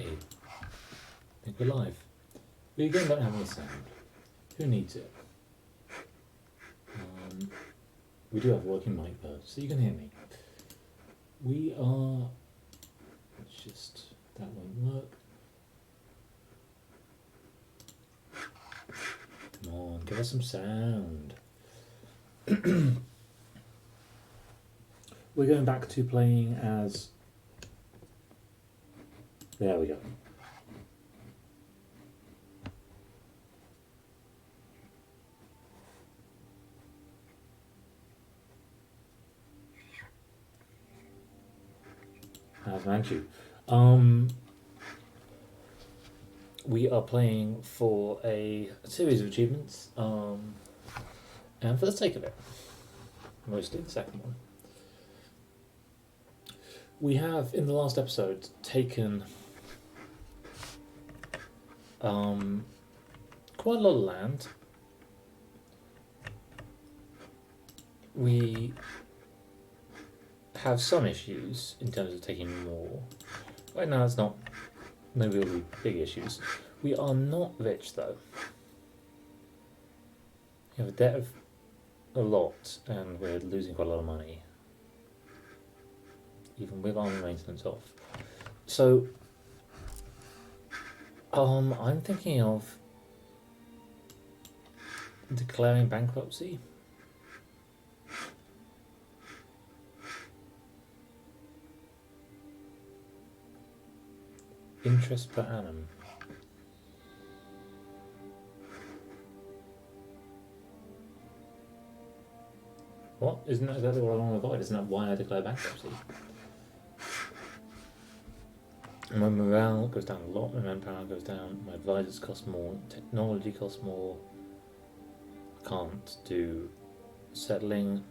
Hey, I think we're live. We again don't have any sound. Who needs it? We do have a working mic though, so you can hear me. We are. Let's just. That won't work. Come on, give us some sound. We're going back to playing as. There we go. As manchu. We are playing for a series of achievements, and for the sake of it, mostly the second one. We have, in the last episode, taken quite a lot of land. We have some issues in terms of taking more. Right now it's not no really big issues. We are not rich though. We have a debt of a lot and we're losing quite a lot of money. Even with army maintenance off. So I'm thinking of declaring bankruptcy. Interest per annum. What? Isn't that exactly what I want to avoid? Isn't that why I declare bankruptcy? My morale goes down a lot, my manpower goes down, my advisors cost more, technology costs more. I can't do settling.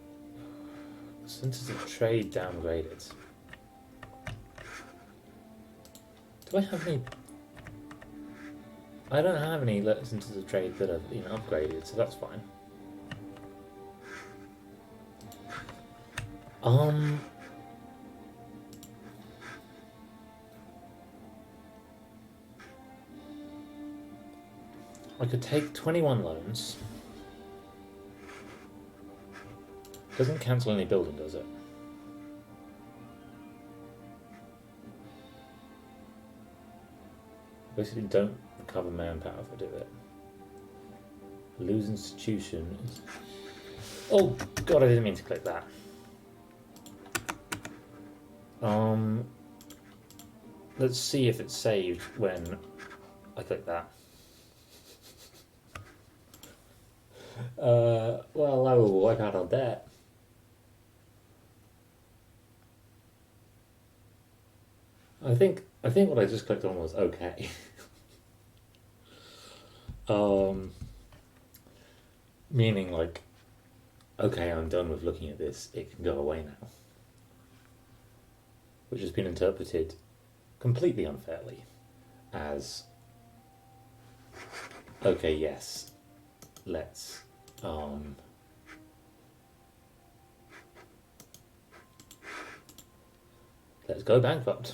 Centers of trade downgraded. Do I have any? I don't have any centers of trade that have been upgraded, so that's fine. I could take 21 loans. Doesn't cancel any building, does it? Basically don't recover manpower if I do it. Lose institution is... Oh god, I didn't mean to click that. Let's see if it's saved when I click that. Well, I will wipe out our debt. I think what I just clicked on was okay. Meaning like, okay, I'm done with looking at this, it can go away now. Which has been interpreted completely unfairly as, okay, yes, let's go bankrupt.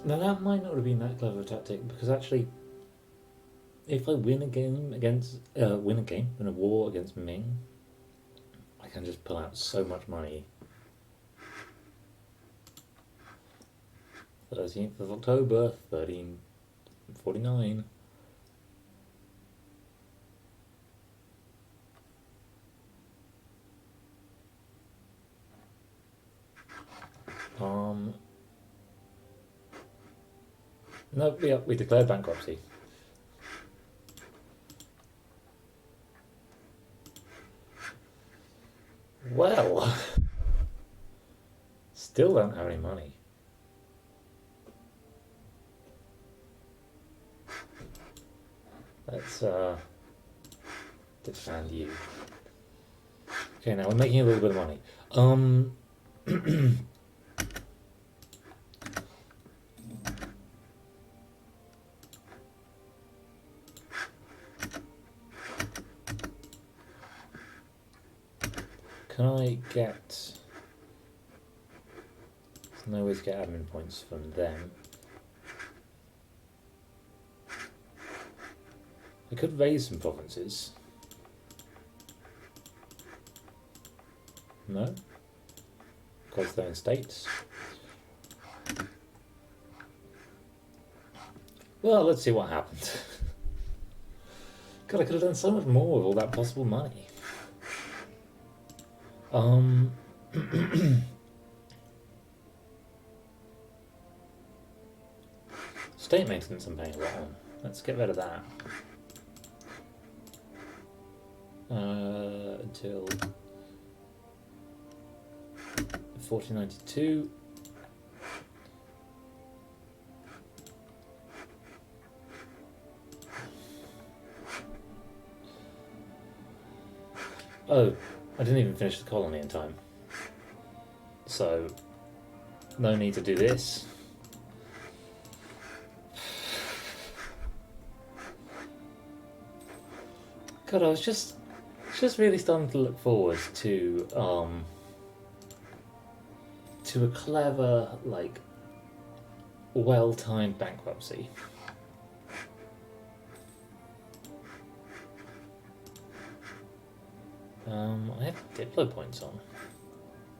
Now that might not have been that clever a tactic, because actually, if I win a game against win a war against Ming, I can just pull out so much money. 13th of October, 1349. Nope, yeah, we declared bankruptcy. Well, still don't have any money. Let's defend you. Okay, now we're making a little bit of money. Can I get... There's no way to get admin points from them. I could raise some provinces. No? Because they're in states. Well, let's see what happens. God, I could have done so much more with all that possible money. State maintenance I'm paying a lot on. Let's get rid of that. Until 1492. Oh, I didn't even finish the colony in time. So, no need to do this. God, I was just really starting to look forward to a clever, like, well-timed bankruptcy. I have Diplo points on.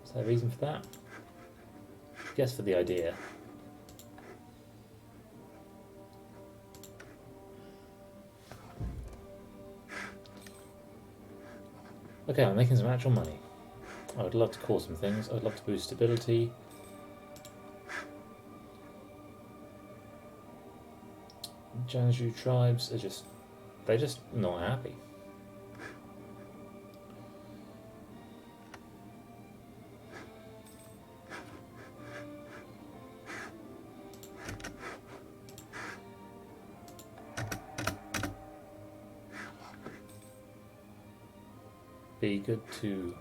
Is there a reason for that? I guess for the idea. Okay, I'm making some actual money. I would love to call some things. I would love to boost stability. Jianzhou tribes are they're just not happy. Be good to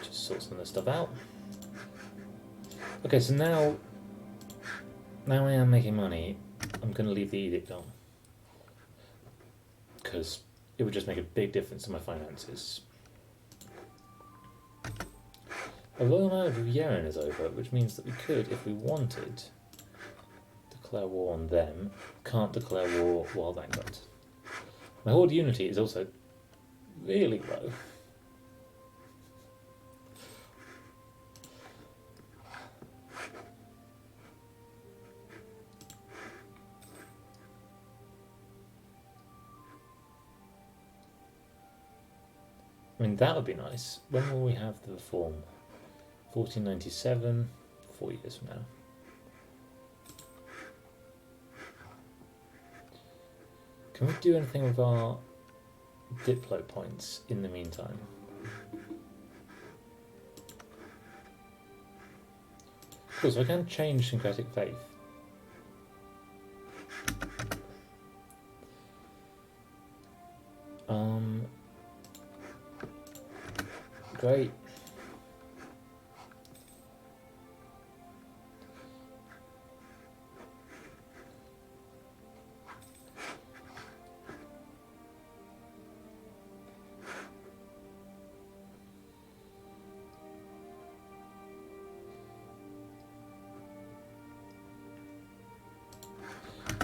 just sort some of this stuff out. Okay, so now I am making money. I'm going to leave the edict on because it would just make a big difference to my finances. A royal amount of Yeren is over, which means that we could, if we wanted, declare war on them. Can't declare war while bankrupt. My horde unity is also really low. I mean, that would be nice. When will we have the reform? 1497, 4 years from now. Can we do anything with our Diplo points in the meantime? Cool, so I can change syncretic faith. Great.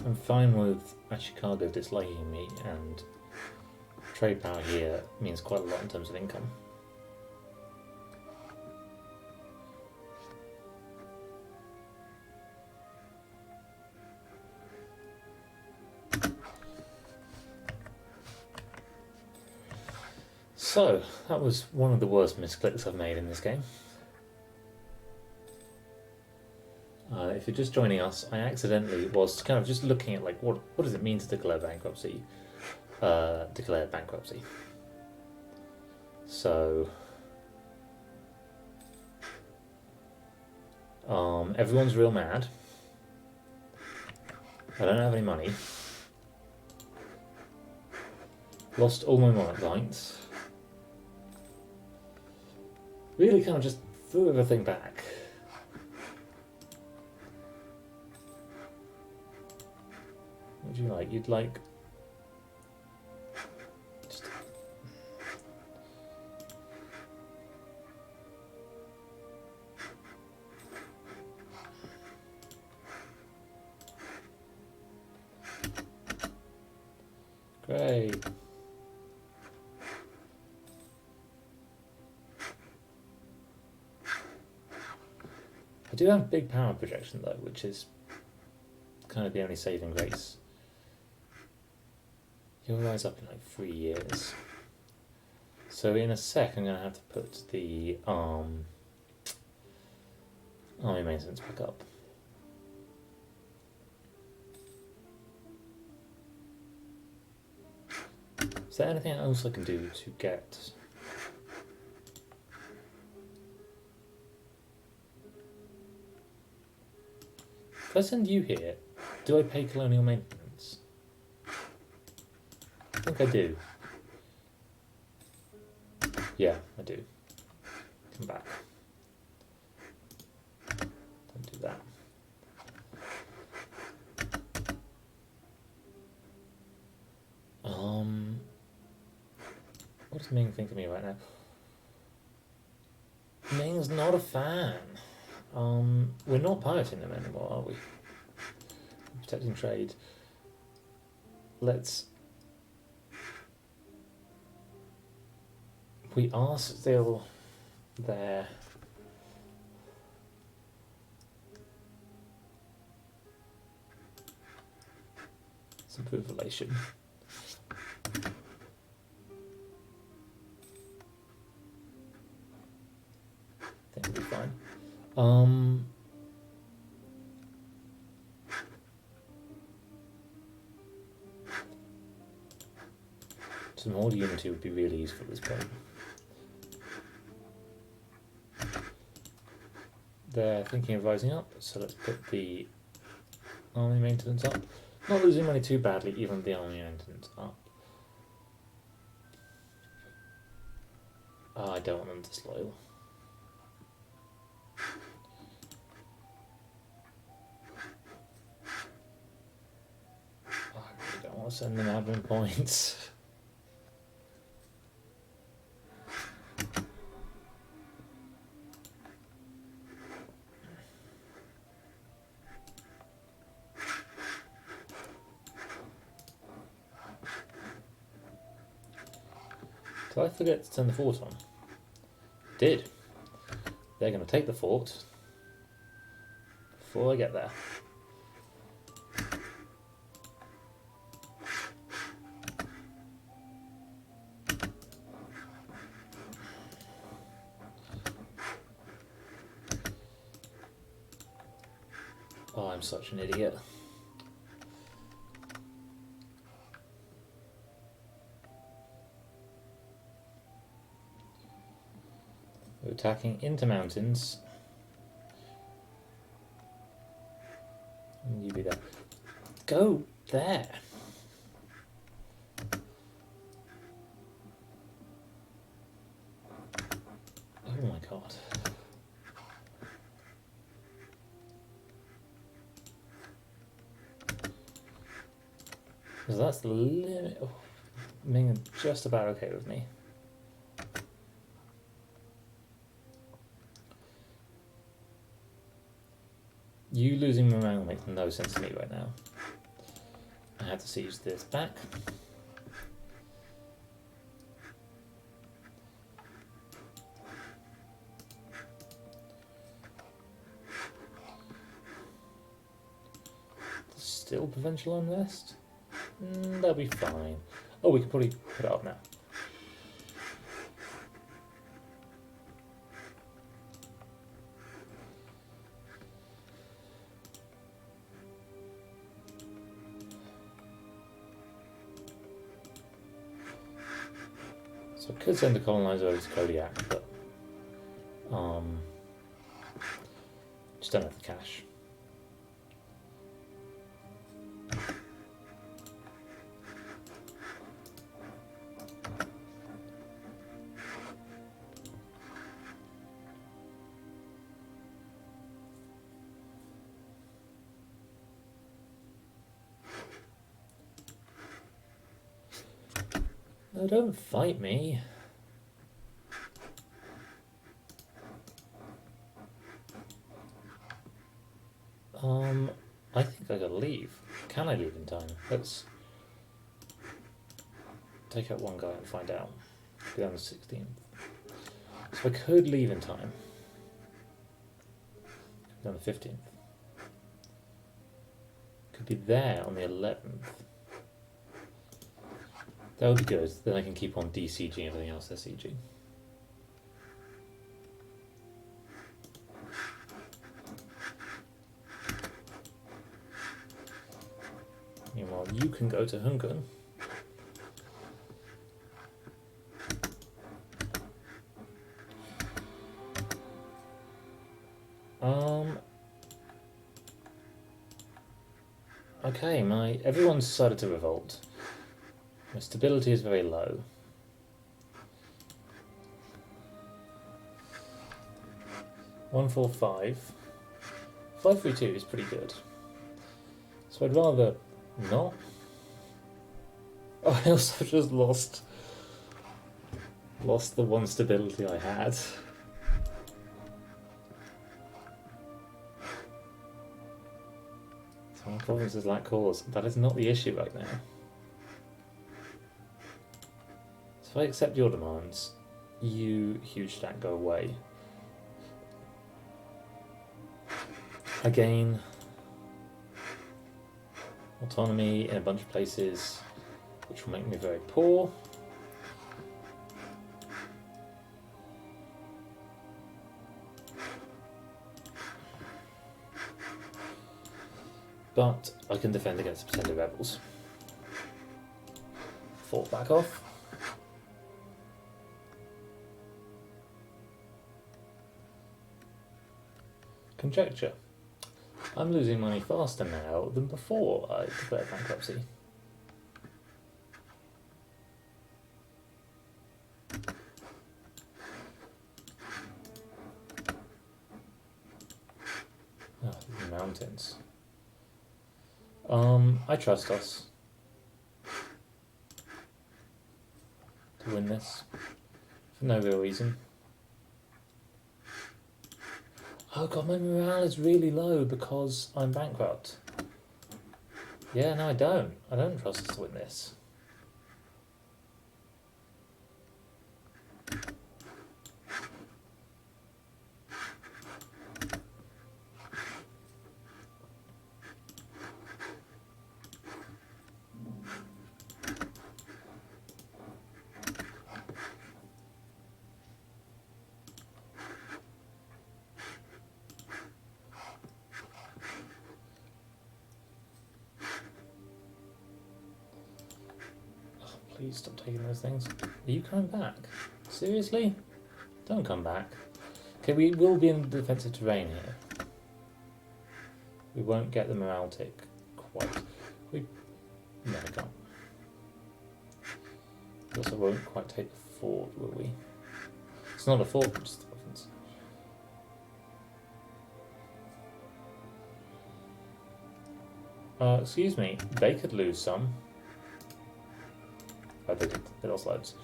I'm fine with Chicago disliking me, and trade power here means quite a lot in terms of income. So, that was one of the worst misclicks I've made in this game. If you're just joining us, I accidentally was kind of just looking at like what does it mean to declare bankruptcy? Declare bankruptcy. So everyone's real mad. I don't have any money. Lost all my monarch points. Really kind of just threw everything back. What would you like? You'd like... Great. I do have big power projection though, which is kind of the only saving grace. You'll rise up in like 3 years. So in a sec I'm going to have to put the army maintenance back up. Is there anything else I can do to get... If I send you here, do I pay colonial maintenance? I think I do. Yeah, I do. Come back. Don't do that. What does Ming think of me right now? Ming's not a fan. We're not piloting them anymore, are we? Protecting trade. Let's... We are still there. Let's improve relation. I think we'll be fine. Some more unity would be really useful at this point. They're thinking of rising up, so let's put the army maintenance up. Not losing money too badly, even the army maintenance up. I don't want them disloyal. I really don't want to send them admin points. Did I forget to turn the fort on? Did. They're going to take the fort before I get there. Oh, I'm such an idiot. We're attacking into mountains. And you be there. Go there. Oh my god. Because that's the limit. Oh, Ming is just about okay with me. You losing morale makes no sense to me right now. I have to siege this back. Still provincial unrest? They'll be fine. Oh, we can probably put it up now. So I could send the colonizer over to Kodiak, but just don't have the cash. No, don't fight me. I think I gotta leave. Can I leave in time? Let's... take out one guy and find out. Be on the 16th. So I could leave in time. On the 15th. Could be there on the 11th. That would be good. Then I can keep on DCG everything else SCG. Meanwhile, you can go to Hungun. Okay, everyone's decided to revolt. My stability is very low. One, 4, 5. 5, 3, 2 is pretty good. So I'd rather not. Oh, I also just lost the one stability I had. Some provinces lack cause. That is not the issue right now. So if I accept your demands, you, huge stack, go away. I gain autonomy in a bunch of places, which will make me very poor. But I can defend against pretended rebels. Fort back off. Conjecture. I'm losing money faster now than before I declared bankruptcy. Oh, these mountains. I trust us to win this for no real reason. Oh god, my morale is really low because I'm bankrupt. Yeah, no, I don't. I don't trust us to win this. Please stop taking those things. Are you coming back? Seriously? Don't come back. Okay, we will be in defensive terrain here. We won't get the morale tick quite. No, we can't. We also won't quite take the fort, will we? It's not a fort, it's the province. Excuse me, they could lose some. Oh, they did. They lost loads.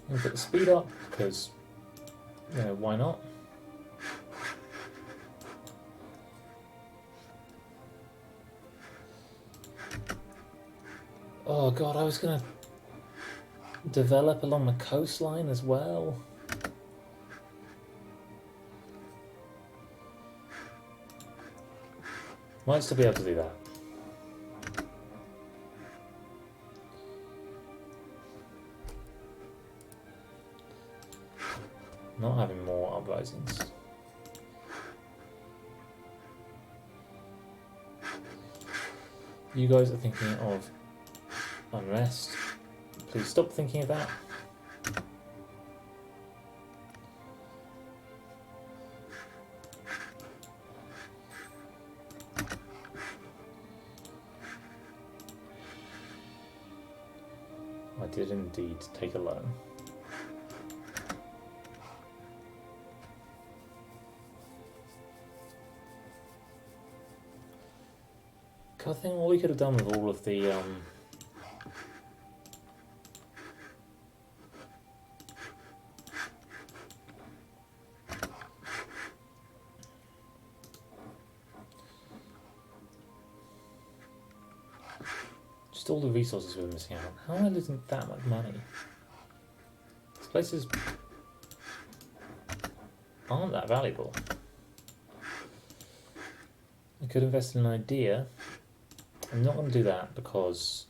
I'm gonna put the speed up because, you know, why not? Oh god, I was gonna develop along the coastline as well. Might still be able to do that. Not having more uprisings. You guys are thinking of unrest. Please stop thinking of that. I did indeed take a loan. I think what we could have done with all of the Just all the resources we're missing out. How am I losing that much money? These places aren't that valuable. I could invest in an idea. I'm not going to do that because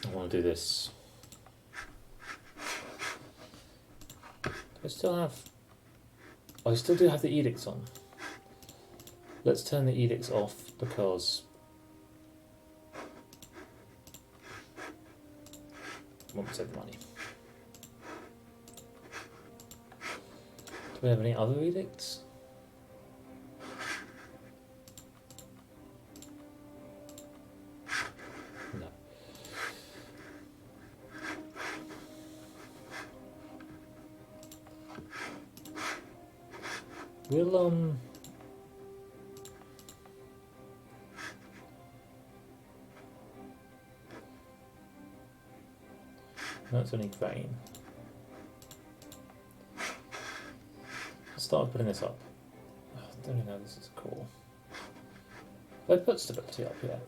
I want to do this. I still have... I still do have the edicts on. Let's turn the edicts off because I want to save the money. Do we have any other edicts? No. We'll no, it's only grain. I'll start putting this up. Oh, I don't even know this is cool. Have I put stability up yet?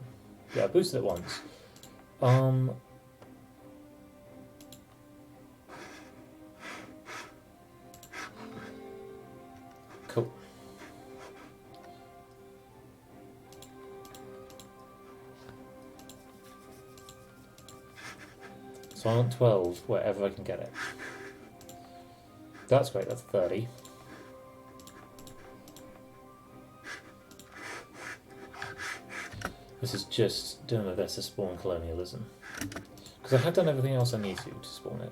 Yeah, I boosted it once. Cool. So I want 12 wherever I can get it. That's great, that's 30. This is just doing my best to spawn colonialism. Because I have done everything else I need to spawn it.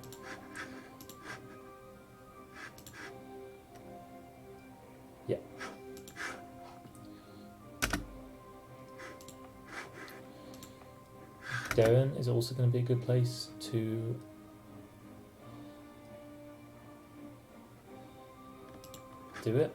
Yeah. Darren is also going to be a good place to do it.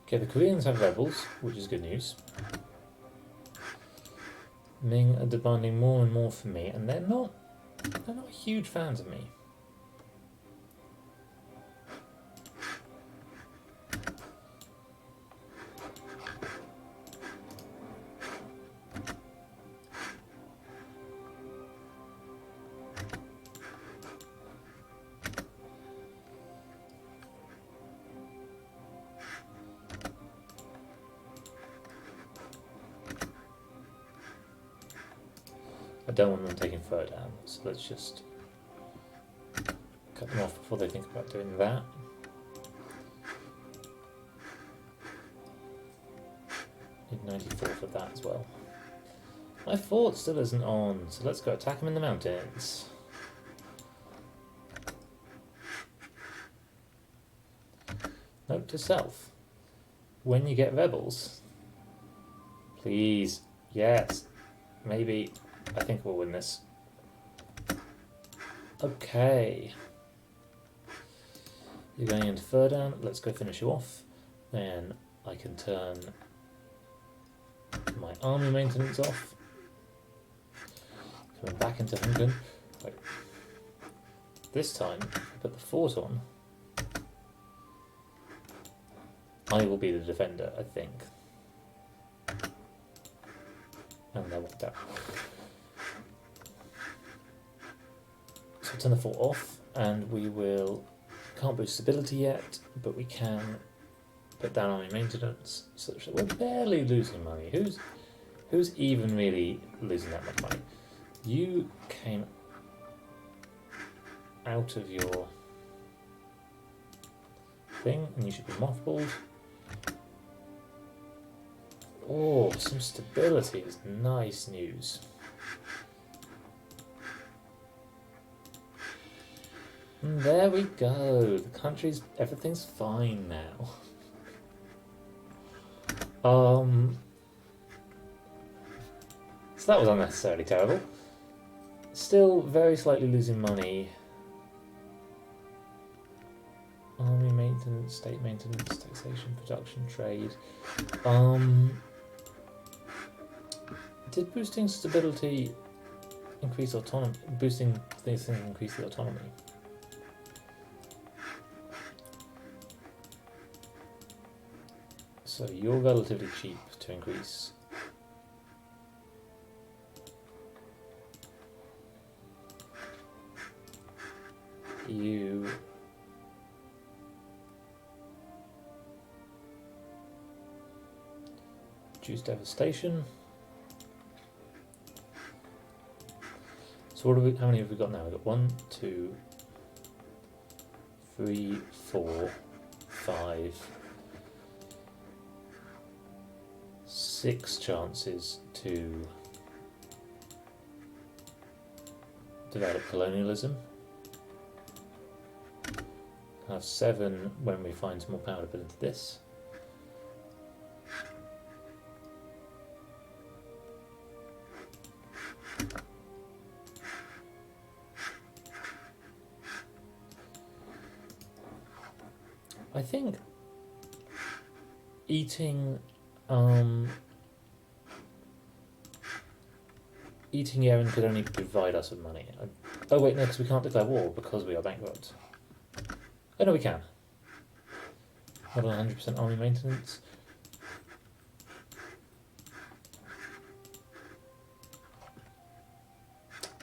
Okay, the Koreans have rebels, which is good news. Ming are demanding more and more from me, and they're not huge fans of me. I don't want them taking fur down, so let's just cut them off before they think about doing that. Need 94 for that as well. My fort still isn't on, so let's go attack them in the mountains. Note to self. When you get rebels, please, yes, maybe, I think we'll win this. Okay. You're going into fur down, let's go finish you off. Then I can turn my army maintenance off. Coming back into Hungary. Right. This time, put the fort on. I will be the defender, I think. And they're walked out. So turn the fort off, and we will... Can't boost stability yet, but we can put down army maintenance, such that we're barely losing money. Who's even really losing that much money? You came out of your thing, and you should be mothballed. Oh, some stability is nice news. And there we go. The country's... everything's fine now. So that was unnecessarily terrible. Still very slightly losing money. Army maintenance, state maintenance, taxation, production, trade. Did boosting stability increase autonomy? Boosting things increase the autonomy? So you're relatively cheap to increase. You reduce devastation. So what do we? How many have we got now? We've got 1, 2, 3, 4, 5, 6 chances to develop colonialism. Have 7 when we find some more power to put into this. I think eating Yeren could only provide us with money. Oh wait, no, because we can't declare war because we are bankrupt. Oh no, we can. Not on 100% army maintenance.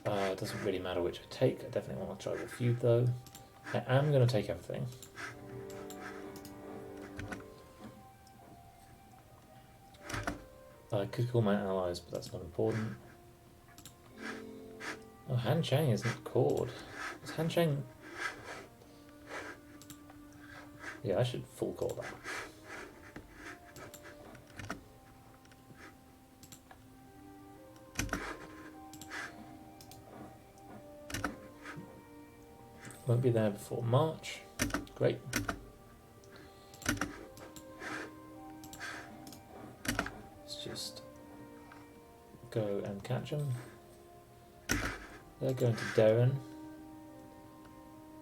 It doesn't really matter which I take. I definitely want a tribal feud though. I am going to take everything. I could call my allies, but that's not important. Oh, Han Chang isn't called. Is Han Chang... Yeah, I should full call that. Won't be there before March. Great. Let's just go and catch them. They're going to Darren.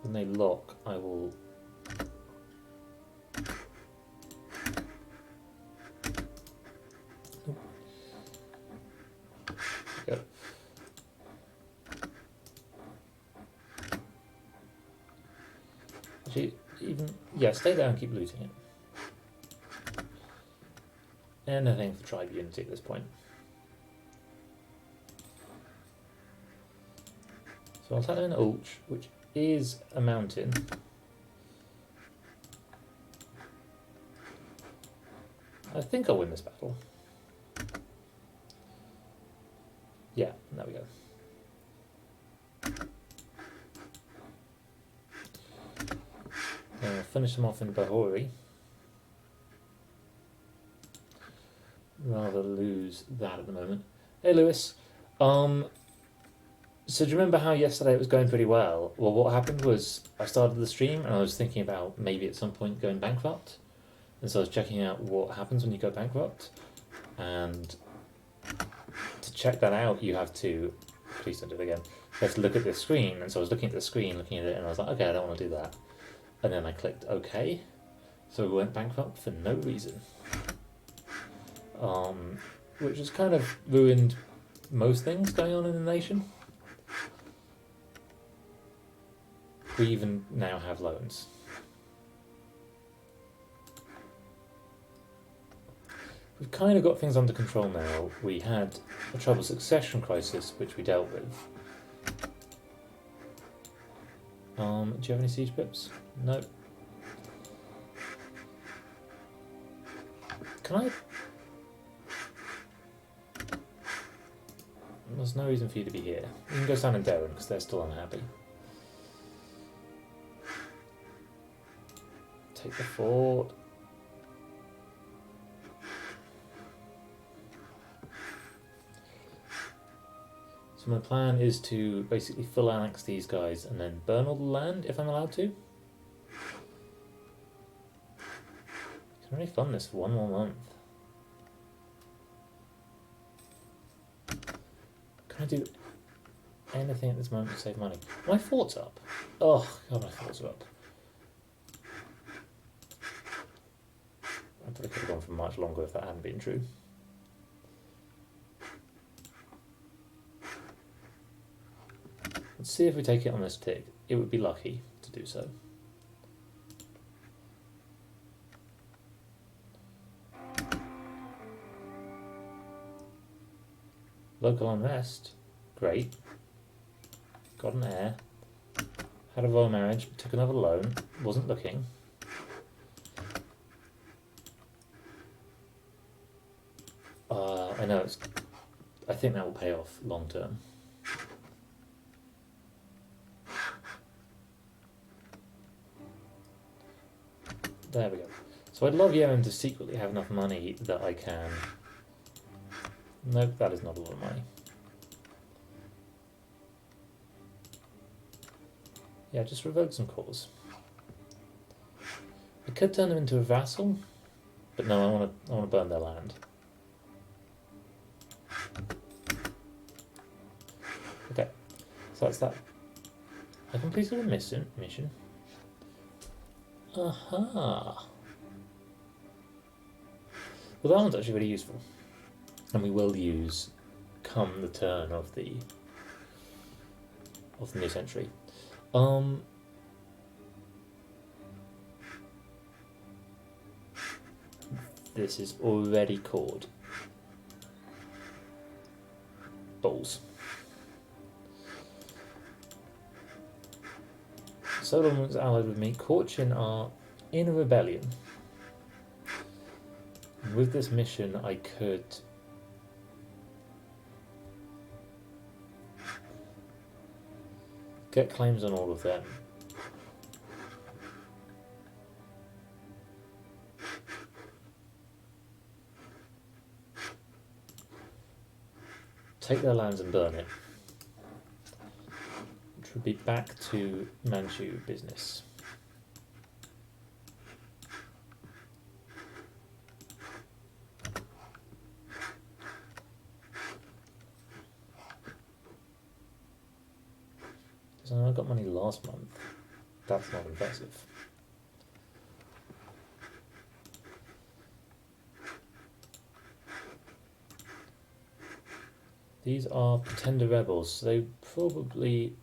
When they lock, I will... Go. Actually, yeah, stay there and keep looting it. Anything for tribe unity at this point. So I'll tap in Ulch, which is a mountain. I think I'll win this battle. Yeah, there we go. I'll finish them off in Bahori. Rather lose that at the moment. Hey Lewis. So do you remember how yesterday it was going pretty well? Well, what happened was I started the stream and I was thinking about maybe at some point going bankrupt. And so I was checking out what happens when you go bankrupt. And to check that out, you have to... Please don't do it again. You have to look at the screen. And so I was looking at the screen, looking at it, and I was like, okay, I don't want to do that. And then I clicked OK. So we went bankrupt for no reason. Which has kind of ruined most things going on in the nation. We even now have loans. We've kind of got things under control now. We had a tribal succession crisis, which we dealt with. Do you have any siege pips? No. Can I... There's no reason for you to be here. You can go stand in Darren, because they're still unhappy. Take the fort. So my plan is to basically full annex these guys and then burn all the land, if I'm allowed to. I can only fund this for 1 more month. Can I do anything at this moment to save money? My fort's up. Oh, God, my forts are up. I probably could have gone for much longer if that hadn't been true. Let's see if we take it on this tick. It would be lucky to do so. Local unrest, great. Got an heir. Had a royal marriage, took another loan, wasn't looking. I know I think that will pay off long term. There we go. So I'd love Yemen to secretly have enough money that I can... Nope, that is not a lot of money. Yeah, just revoke some cores. I could turn them into a vassal, but no, I want to burn their land. Okay, so that's that. I completed a mission. Aha! Well, that one's actually really useful, and we will use come the turn of the new century. This is already called balls. Solomon's allied with me. Korchin are in a rebellion. With this mission, I could get claims on all of them. Take their lands and burn it. Which would be back to Manchu business. So I got money last month. That's not impressive. These are pretender rebels, so they probably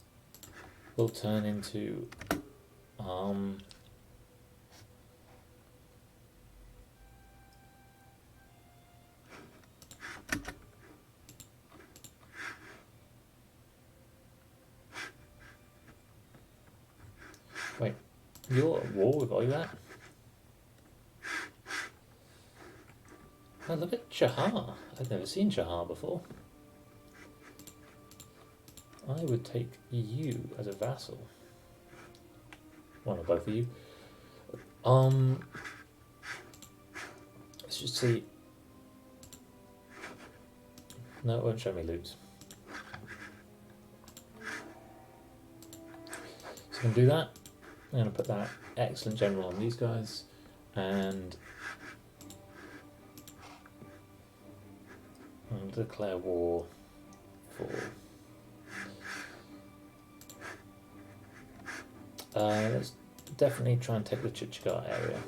will turn into wait, you're at war with Oyat? Oh, look at Chahar. I've never seen Chahar before. I would take you as a vassal. One or both of you. Let's just see. No, it won't show me loot. So I'm going to do that. I'm going to put that excellent general on these guys, and I'm going to declare war for... let's definitely try and take the Chichikar area.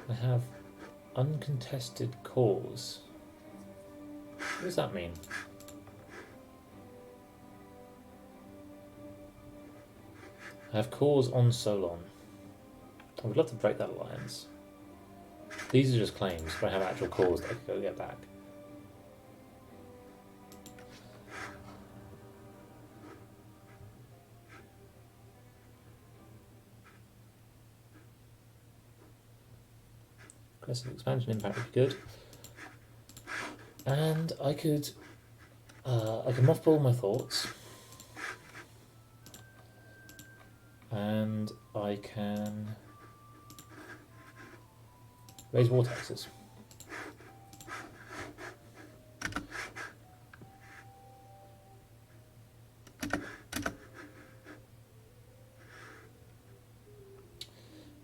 I have uncontested cause. What does that mean? I have cause on Solon. I would love to break that alliance. These are just claims, but I have actual cause that I could go get back. Aggressive expansion impact would be good. And I can mothball my thoughts. And I can raise war taxes.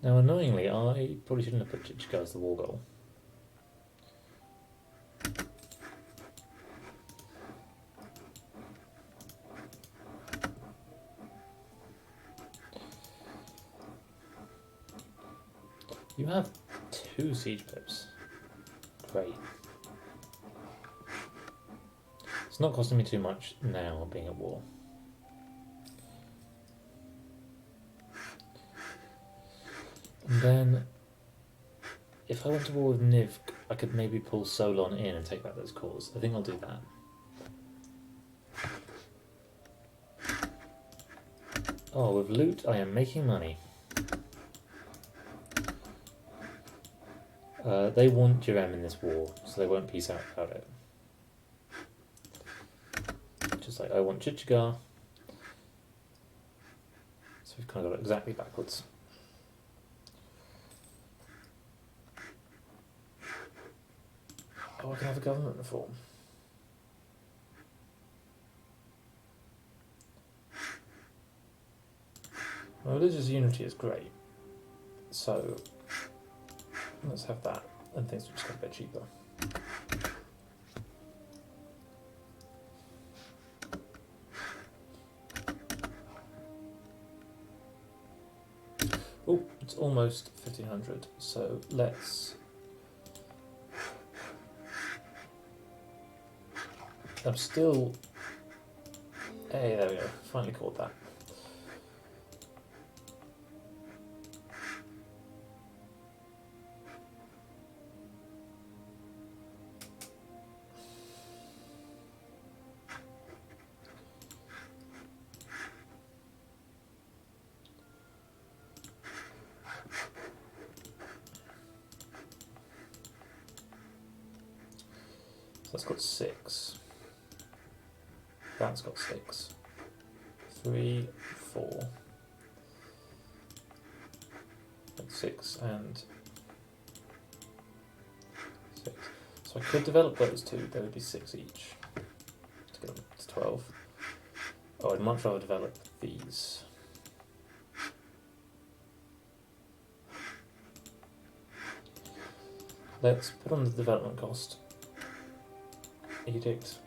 Now, annoyingly, I probably shouldn't have put Chichika as the war goal. You have 2 siege pips. Great. It's not costing me too much now being at war. And then, if I went to war with Niv, I could maybe pull Solon in and take back those cores. I think I'll do that. Oh, with loot, I am making money. They want Jirem in this war, so they won't peace out about it. Just like I want Chichigar. So we've kind of got it exactly backwards. Oh, I can have a government reform. Well, religious unity is great. So let's have that, and things will just get a bit cheaper. Oh, it's almost 1500, so let's... I'm still... Hey, there we go, finally caught that. That's got 6. That's got 6. 3, 4. 6 and 6. So I could develop those 2, they would be 6 each. To get them to 12. Oh, I'd much rather develop these. Let's put on the development cost. Edict.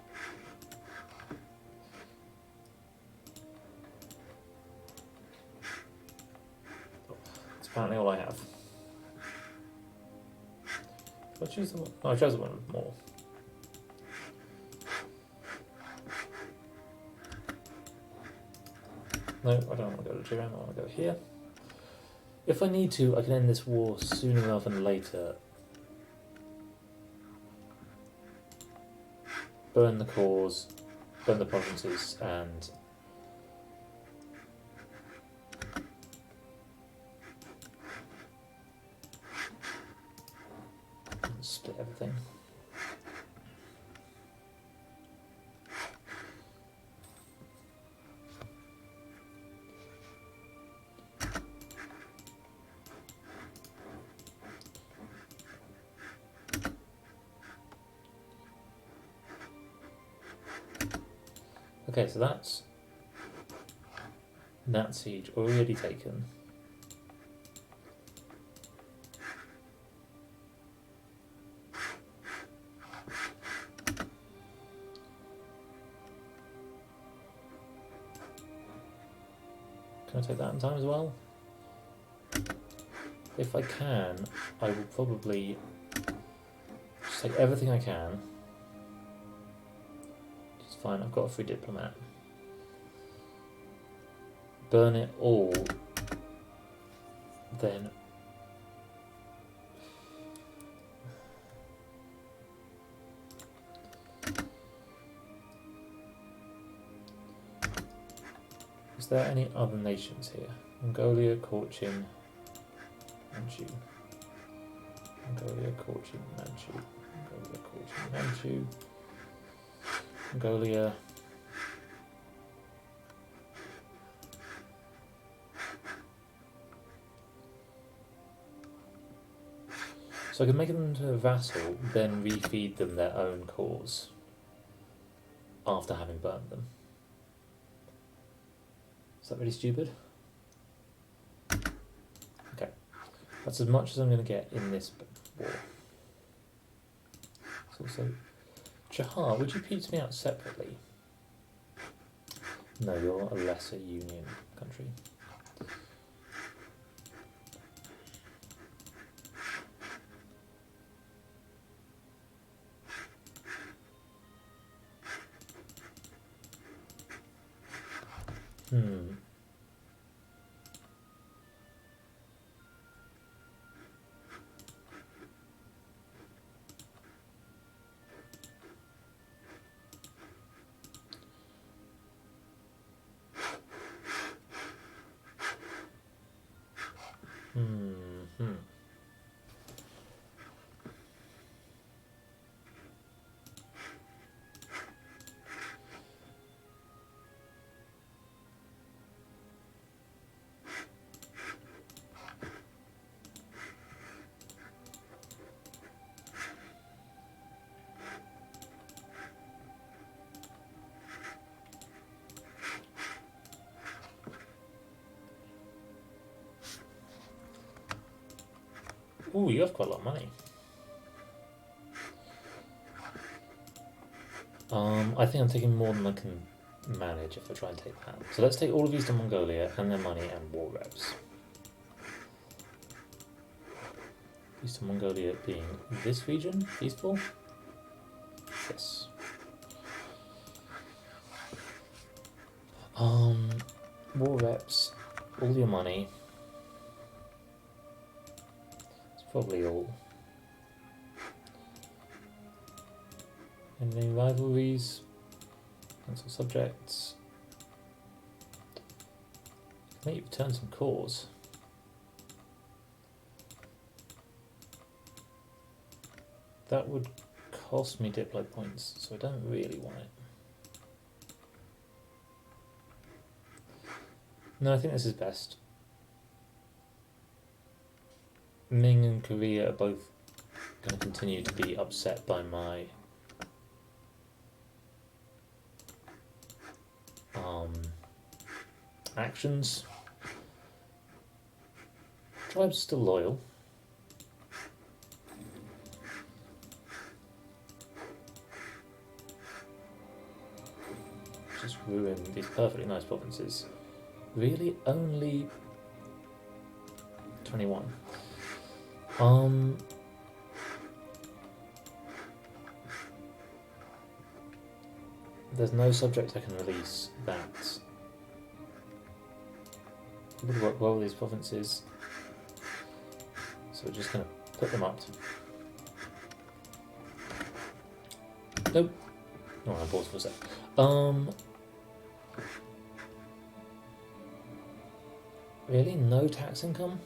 That's apparently all I have. Did I choose the one? No, I chose the one with more. No, I don't want to go to Jiran, I want to go here. If I need to, I can end this war sooner rather than later. Burn the cores, burn the provinces, and split everything. Okay, so that's that siege already taken. Can I take that in time as well? If I can, I will probably just take everything I can. Fine, I've got a free diplomat. Burn it all, then is there any other nations here? Mongolia, Qing, Manchu. Mongolia, Qing, Manchu. Mongolia, Qing, Manchu. Mongolia. So I can make them into a vassal, then refeed them their own cores after having burned them. Is that really stupid? Okay, that's as much as I'm going to get in this war. So Chahar, would you peace me out separately? No, you're a lesser union country. Hmm. Hmm. Ooh, you have quite a lot of money. I think I'm taking more than I can manage if I try and take that. So let's take all of Eastern Mongolia and their money and war reps. Eastern Mongolia being this region, peaceful? Yes. War reps, all your money. It's probably all. Any rivalries? Cancel subjects. Maybe return some cores. That would cost me diplo points, so I don't really want it. No, I think this is best. Ming and Korea are both going to continue to be upset by my actions. Tribe's still loyal. Just ruin these perfectly nice provinces. Really? Only 21. There's no subject I can release that would work well with these provinces. So we're just going to put them up. Nope. No, I paused for a sec. Really? No tax income?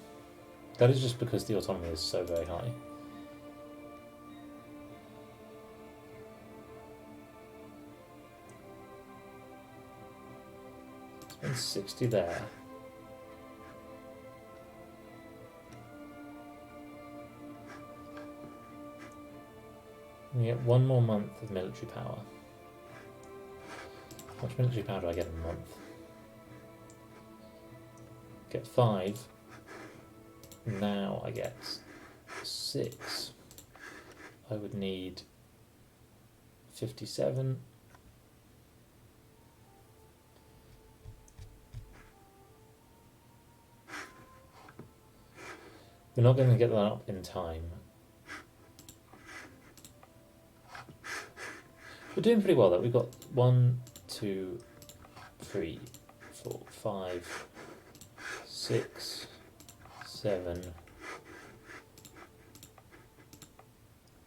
That is just because the autonomy is so very high. Spend 60 there. And you get 1 more month of military power. How much military power do I get in a month? Get 5. Now I get 6. I would need 57. We're not going to get that up in time. We're doing pretty well though. We've got 1, 2, 3, 4, 5, 6, 7,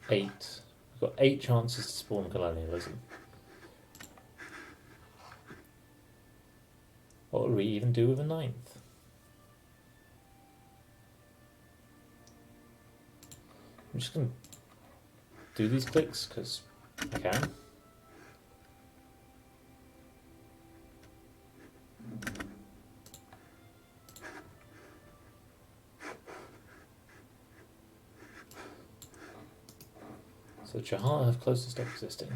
8. We've got 8 chances to spawn colonialism. What would we even do with a 9th? I'm just going to do these clicks because I can. So Chahar have close to stop existing.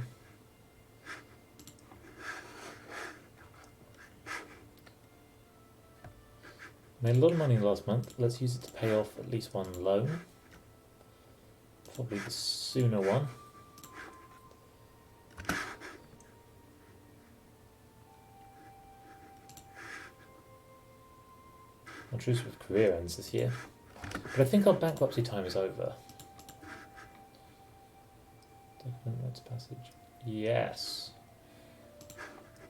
Made a lot of money last month. Let's use it to pay off at least 1 loan. Probably the sooner one. My truce with Korea ends this year. But I think our bankruptcy time is over. Document rights passage. Yes.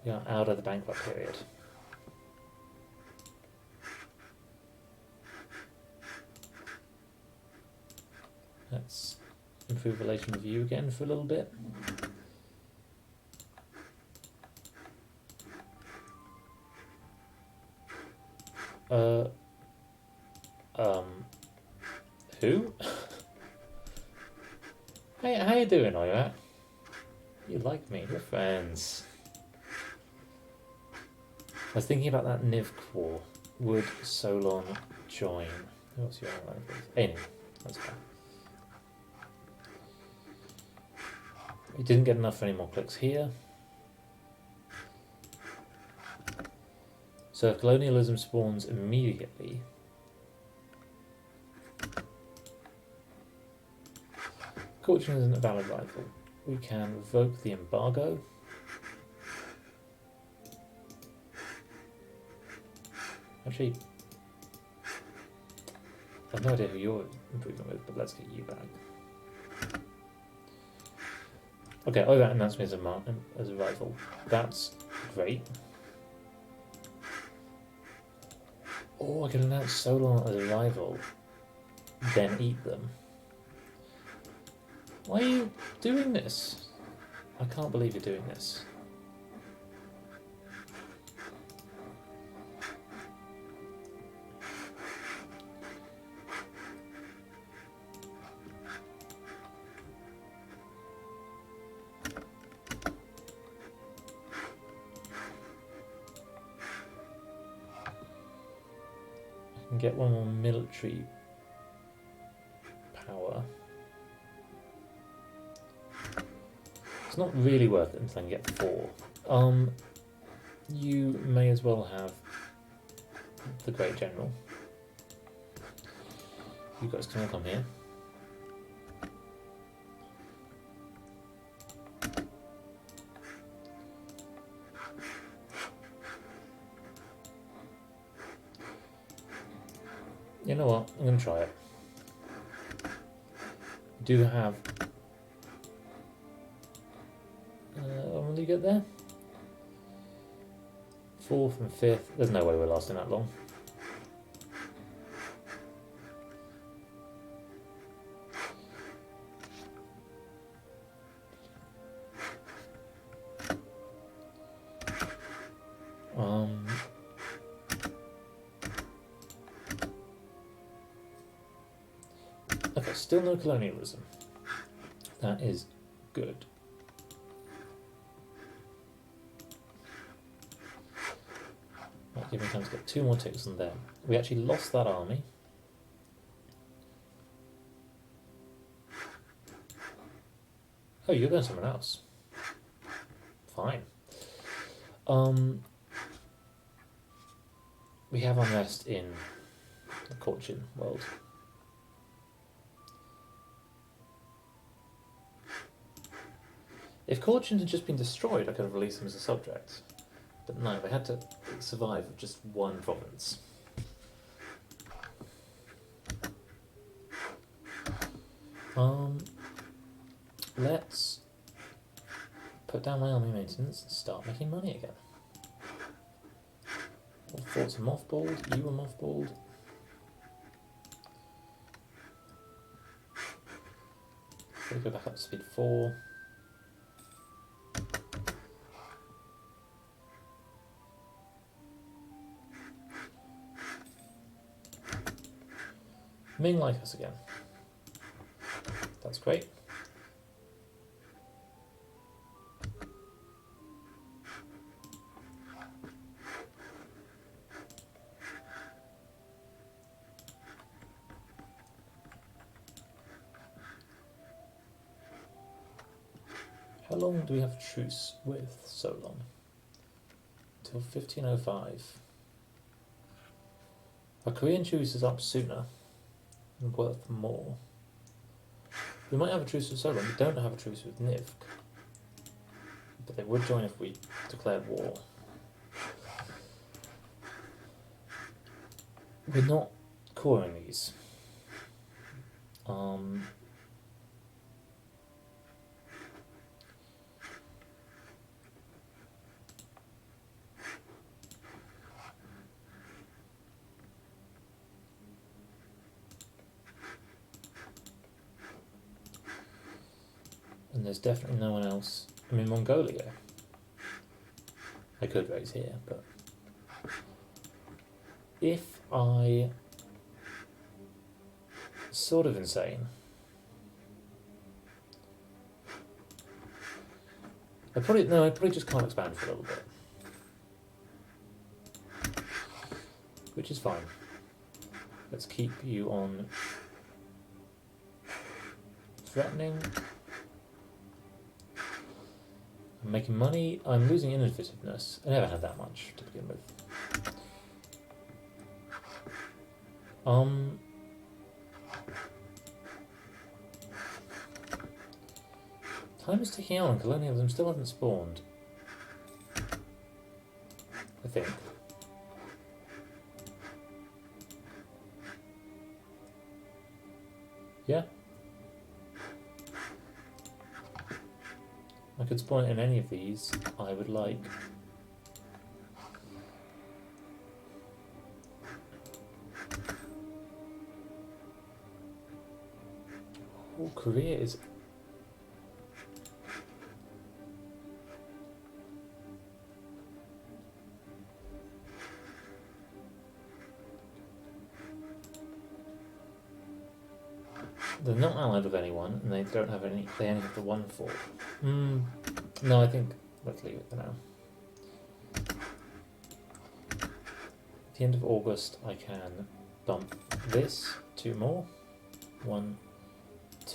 We are out of the bankrupt period. Let's improve relation with you again for a little bit. Who? Hey, how you doing, Oya? You like me, we're friends. I was thinking about that Niv war. Would Solon join? What's your online please? Anyway, that's fine. We didn't get enough for any more clicks here. So if colonialism spawns immediately, Fortune isn't a valid rival. We can revoke the embargo. Actually, I have no idea who you're improving with, but let's get you back. Okay, oh, that announced me as a rival. That's great. Oh, I can announce Solon as a rival, then eat them. Why are you doing this? I can't believe you're doing this. I can get one more military power. It's not really worth it until I can get 4. You may as well have the Great General. You guys can all come here. You know what? I'm going to try it. Do have... when will you get there? 4th and 5th. There's no way we're lasting that long. Okay, still no colonialism. That is good. Might give me time to get 2 more ticks on them. We actually lost that army. Oh, you're going somewhere else. Fine. We have unrest in the Cochin world. If Cochin had just been destroyed, I could have released them as a subject. But no, they had to survive with just 1 province. Let's put down my army maintenance and start making money again. All forts are mothballed, you are mothballed. We'll go back up to speed 4. Ming like us again. That's great. How long do we have a truce with Solon? Until 1505. Our Korean truce is up sooner and worth more. We might have a truce with Solon. We don't have a truce with Nivk. But they would join if we declared war. We're not coring these. And there's definitely no one else. I mean, Mongolia. I could raise here, but if I sort of insane, I probably just can't expand for a little bit, which is fine. Let's keep you on threatening. I'm making money. I'm losing innovativeness. I never had that much to begin with. Time is ticking on and colonialism still hasn't spawned. I think. Yeah. I could spawn it in any of these. I would like. Oh, Korea is. They're not allied with anyone, and they don't have any. They only have the one fort. No, I think let's leave it for now. At the end of August, I can dump this. 2 more. 1,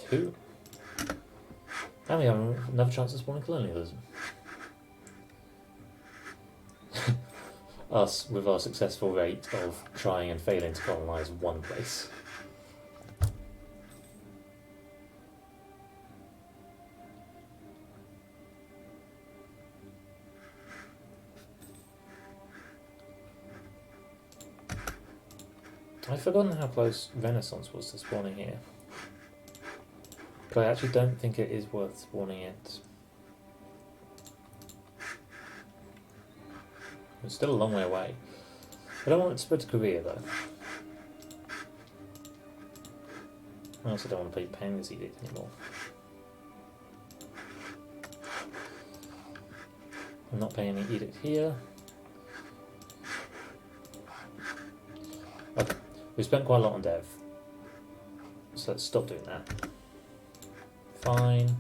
2. And we have another chance of spawning colonialism. Us with our successful rate of trying and failing to colonise one place. I've forgotten how close Renaissance was to spawning here. But I actually don't think it is worth spawning it. It's still a long way away. I don't want it to spread to Korea though. I also don't want to be paying this edict anymore. I'm not paying any edict here. Okay, we spent quite a lot on dev. So let's stop doing that. Fine.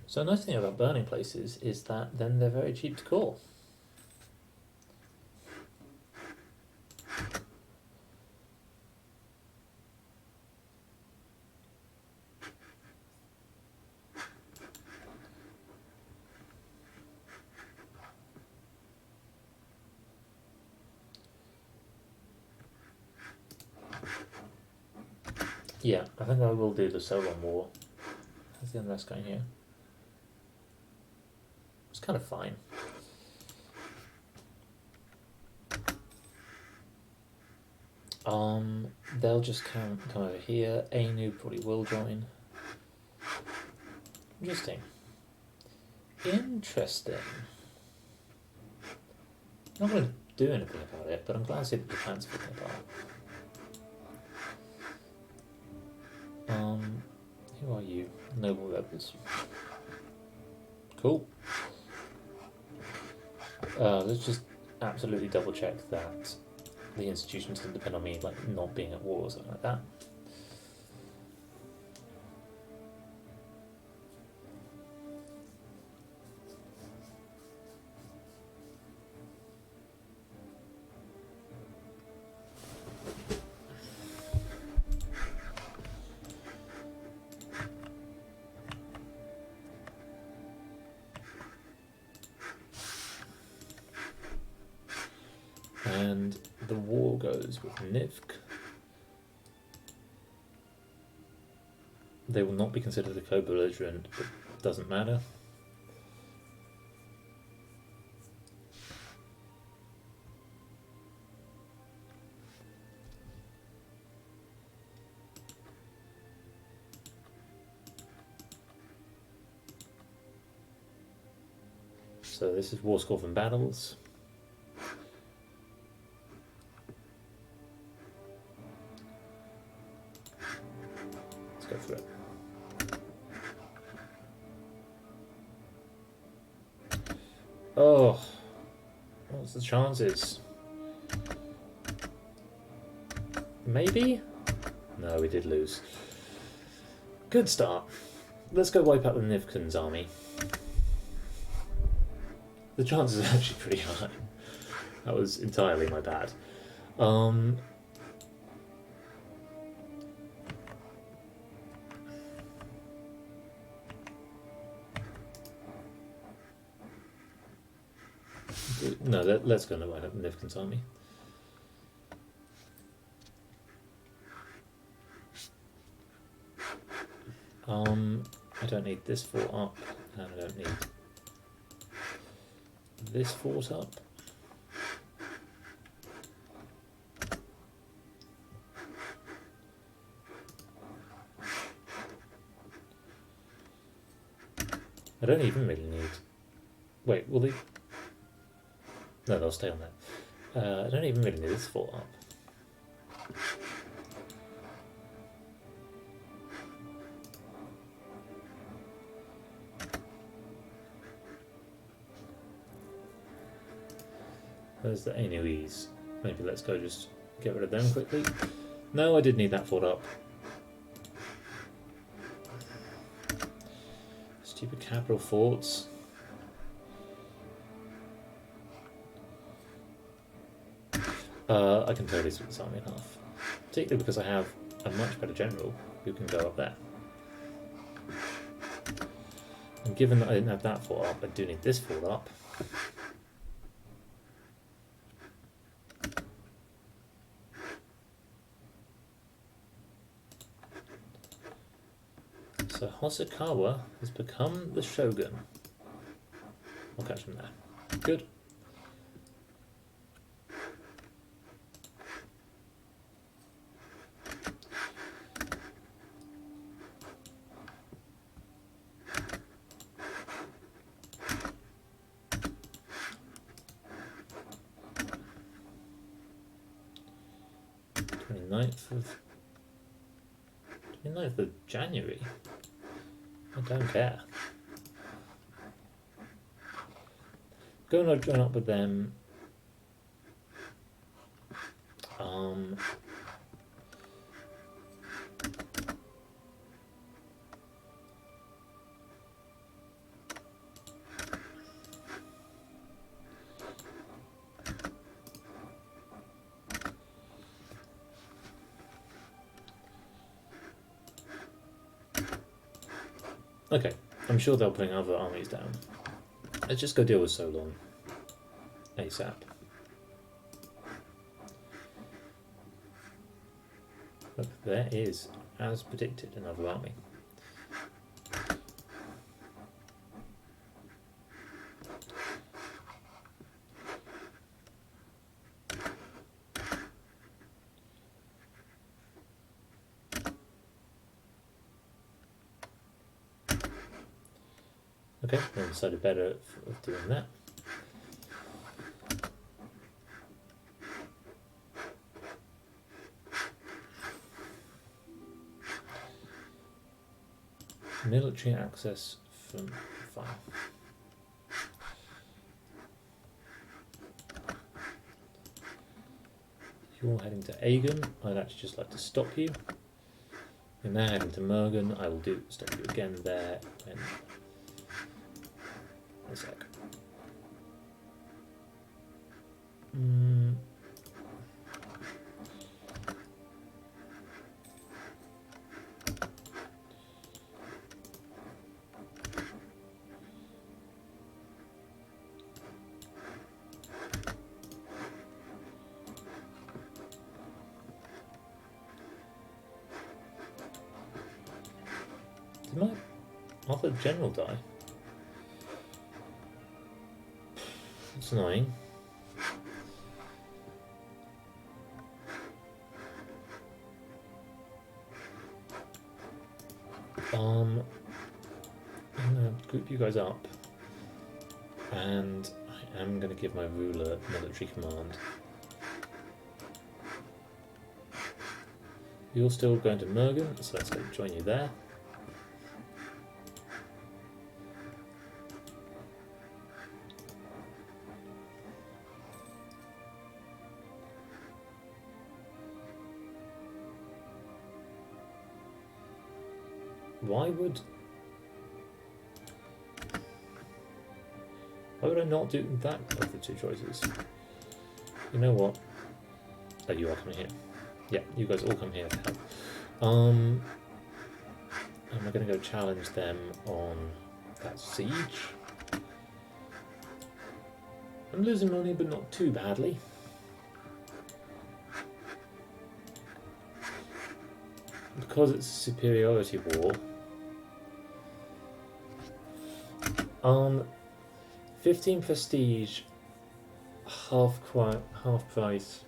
So a nice thing about burning places is that then they're very cheap to call. Yeah, I think I will do the Solon War. How's the unrest going here? It's kind of fine. They'll just come over here. Ainu probably will join. Interesting. Interesting. I'm not going to do anything about it, but I'm glad to see that Japan's falling apart. Who are you? Noble rebels. Cool. Let's just absolutely double check that the institutions didn't depend on me like not being at war or something like that. And the war goes with Nivk. They will not be considered a co-belligerent, but doesn't matter. So this is war score from battles. Let's go through it. Oh, what's the chances? Maybe? No, we did lose. Good start. Let's go wipe out the Nivkin's army. The chances are actually pretty high. That was entirely my bad. No, let's go and wipe out the Nivkin's army. I don't need this fort up, and I don't need this fort up. I don't even really need... Wait, will they... No, they'll stay on there. I don't even really need this fort up. There's the Ainuis. Maybe let's go just get rid of them quickly. No, I did need that fort up. Stupid capital forts. I can totally split this army in half. Particularly because I have a much better general who can go up there. And given that I didn't have that fort up, I do need this fort up. So Hosokawa has become the shogun. I'll catch him there. Good. Ninth of January. I don't care. Go and join up with them. Okay, I'm sure they'll bring other armies down. Let's just go deal with Solon ASAP. Look, there is, as predicted, another army. Okay, I decided better of doing that. Military access from file. You're heading to Aegon. I'd actually just like to stop you. You're now heading to Mergen. I will stop you again there when... One sec. Did my other general die? It's annoying. I'm gonna group you guys up. And I am going to give my ruler military command. You're still going to Mergen, so let's go join you there. Why would I not do that of the two choices? You know what? Oh, you are coming here. Yeah, you guys all come here to help. And we're going to go challenge them on that siege. I'm losing money, but not too badly. Because it's a superiority war. 15 prestige, half price,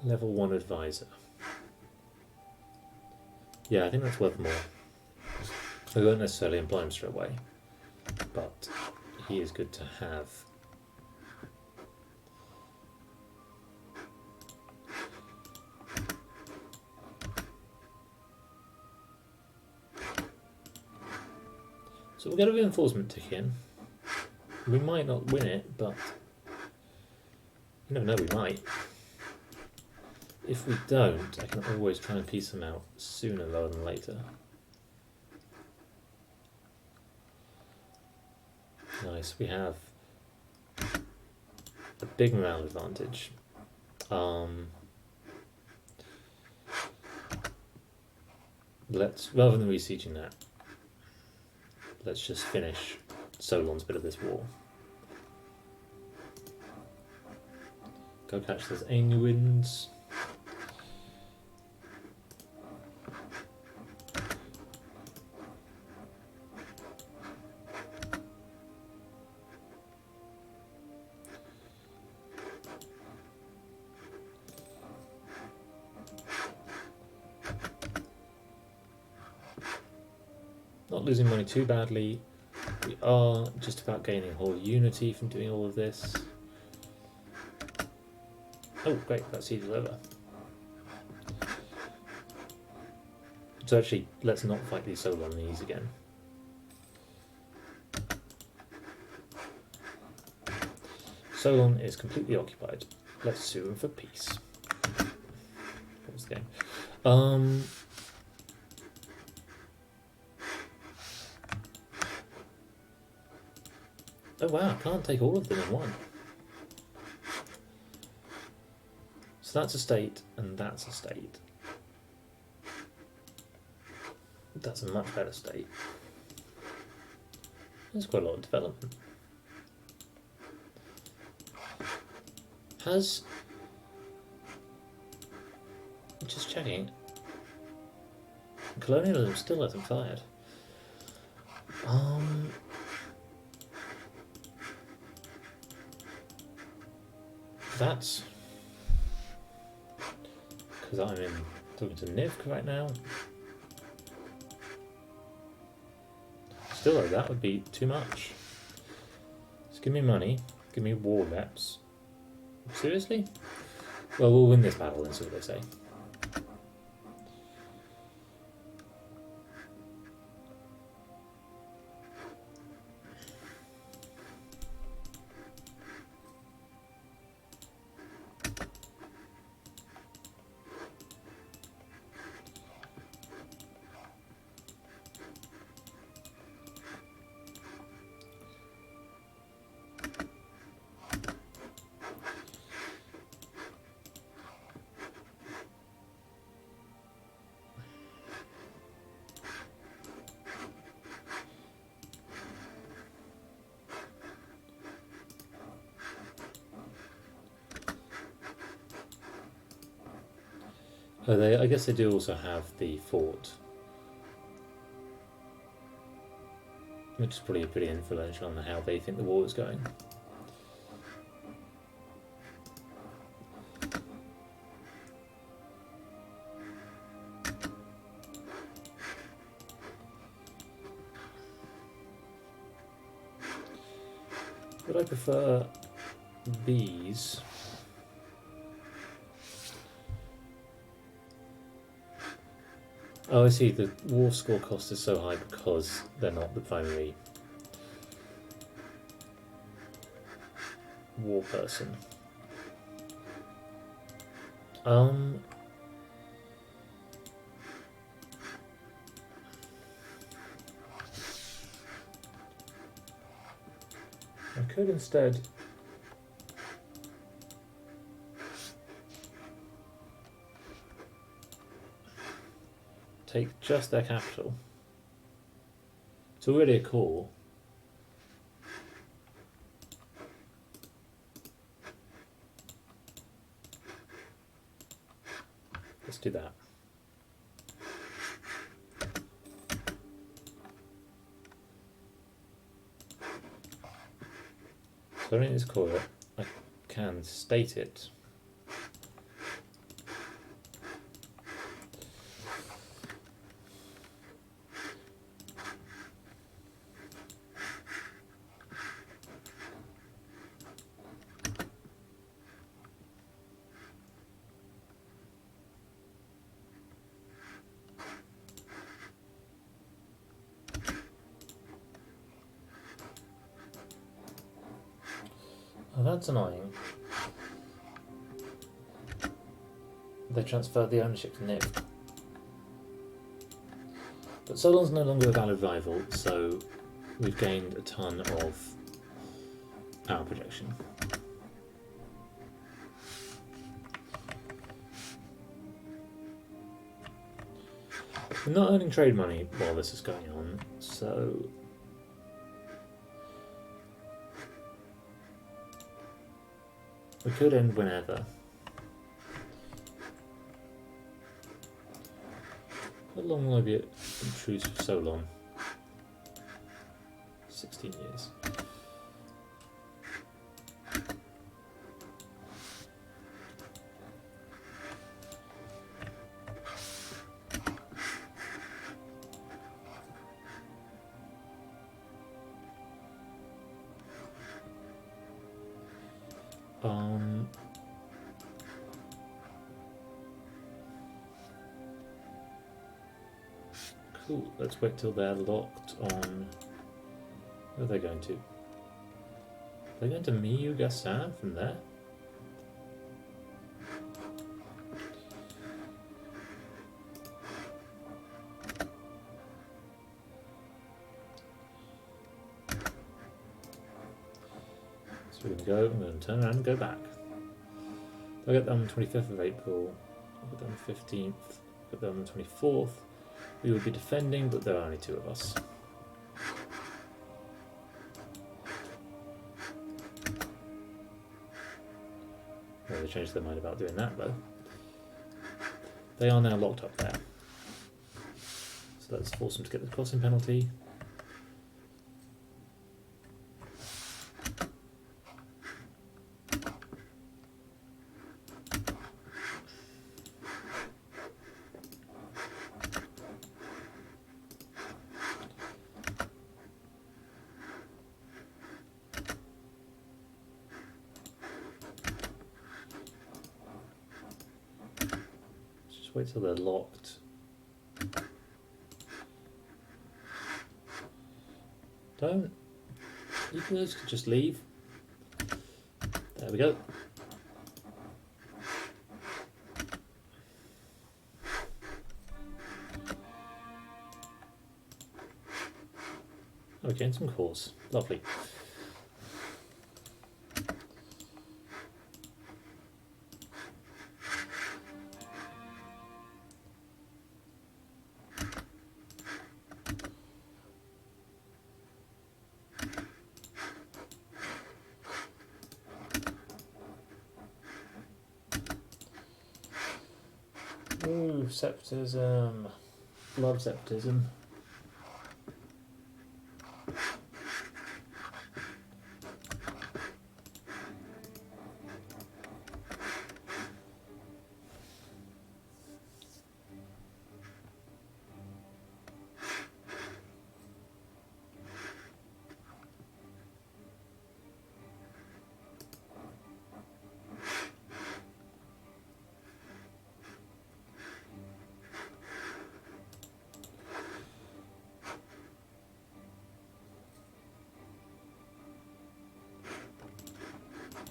level 1 advisor. Yeah, I think that's worth more. I won't necessarily employ him straight away, but he is good to have. So we'll get a reinforcement tick in. We might not win it, but you never know, we might. If we don't, I can always try and piece them out sooner rather than later. Nice, we have a big morale advantage. Let's, rather than besieging that, let's just finish Solon's bit of this war. Go catch those Ainuins. Not losing money too badly. We are just about gaining whole unity from doing all of this. Oh, great, that siege is over. So actually, let's not fight these Solonese again. Solon is completely occupied. Let's sue him for peace. Pause the game. Oh wow, I can't take all of them in one. So that's a state, and that's a state. That's a much better state. There's quite a lot of development. Has... just checking. Colonialism still hasn't fired. That's because I'm talking to Nivk right now. Still though, that would be too much. Just give me money, give me war reps. Seriously? Well, we'll win this battle and see what they say. Oh, I guess they do also have the fort, which is probably pretty influential on how they think the war is going. But I prefer these. Oh, I see. The war score cost is so high because they're not the primary war person. I could instead take just their capital. It's already a core. Let's do that. So I don't need this core. I can state it. Oh, that's annoying. They transferred the ownership to Nick. But Solon's no longer a valid rival, so we've gained a ton of power projection. We're not earning trade money while this is going on, so we could end whenever. How long will I be in truce for so long? 16 years. Cool, let's wait till they're locked on. Where are they going to? They're going to Miyugasan from there? So we're going to go, I'm going to turn around and go back. I'll get that on the 25th of April, I'll get that on the 15th, I'll get that on the 24th. We will be defending, but there are only two of us. Well, they changed their mind about doing that, though. They are now locked up there. So let's force them to get the crossing penalty. Wait till they're locked. Don't. You guys could just leave. There we go. Okay, and some cores. Lovely. Ooh, septism. Love septism.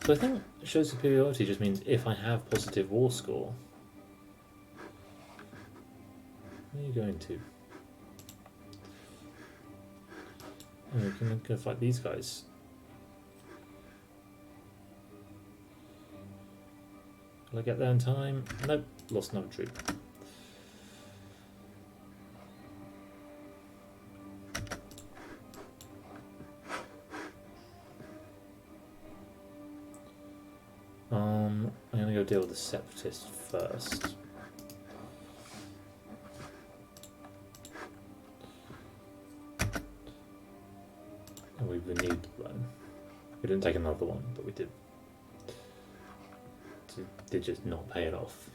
So I think show superiority just means if I have positive war score. Where are you going to? Oh, we can go fight these guys. Will I get there in time? Nope, lost another troop. I'm gonna go deal with the separatists first. And we renewed the run. We didn't take another one, but we did just not pay it off.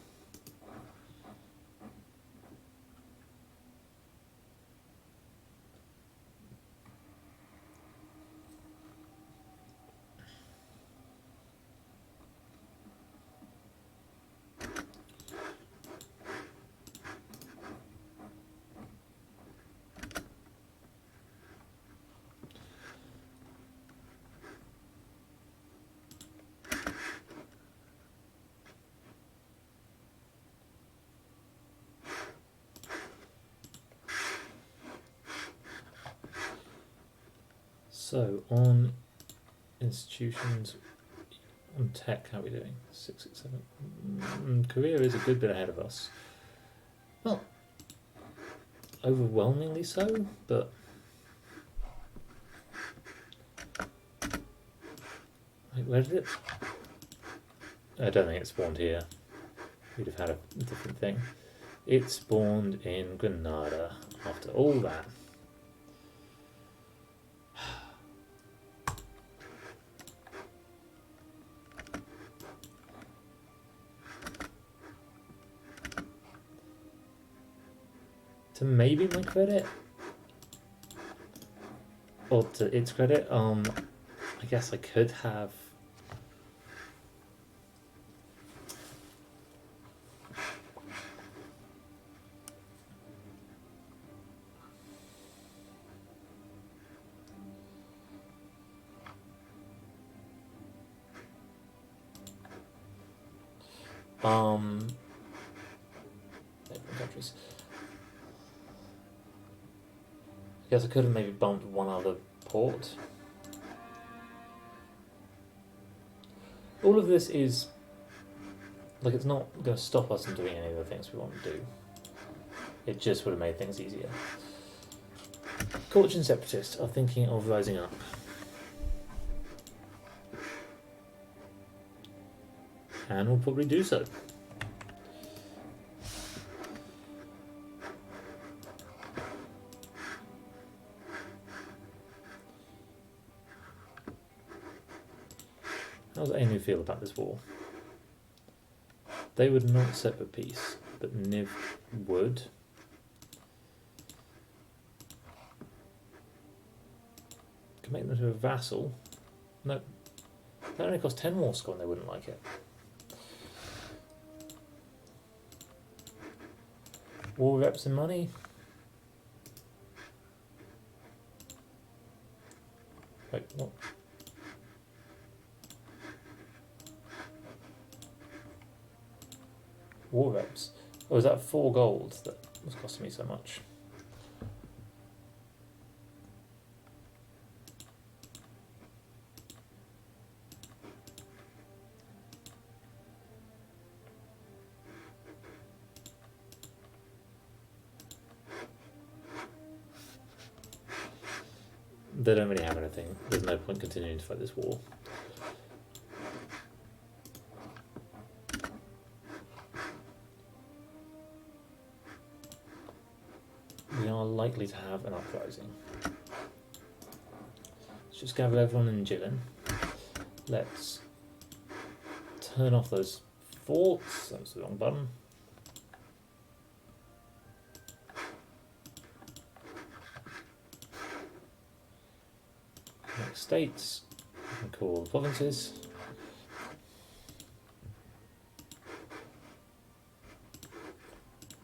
So on institutions, on tech, how are we doing? 6, 6, 7. Korea is a good bit ahead of us. Well, overwhelmingly so, but wait, where did it? I don't think it spawned here. We'd have had a different thing. It spawned in Grenada after all that. To maybe my credit, or to its credit, I guess I could have countries. I guess I could have maybe bumped one other port. All of this is, like, it's not going to stop us from doing any of the things we want to do. It just would have made things easier. Caucasian separatists are thinking of rising up. And will probably do so. How does Anu feel about this war? They would not set for peace, but Niv would. Can make them to a vassal. No. That only costs 10 war score and they wouldn't like it. War reps and money. Wait, what? War reps. Oh, is that 4 gold that was costing me so much? They don't really have anything. There's no point continuing to fight this war. We are likely to have an uprising. Let's just gather everyone in Jilin. Let's turn off those forts. That was the wrong button. Next states. And call provinces.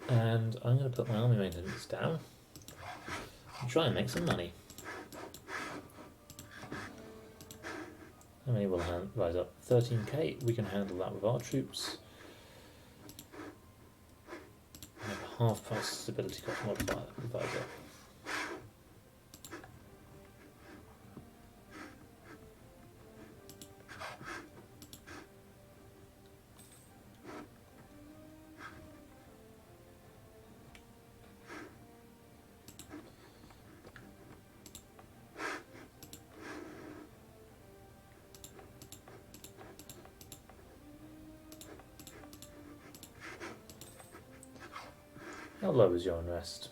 And I'm going to put my army maintenance down and try and make some money. How many will rise up? 13k. We can handle that with our troops. We have a half price stability cost modifier advisor. How low is your unrest?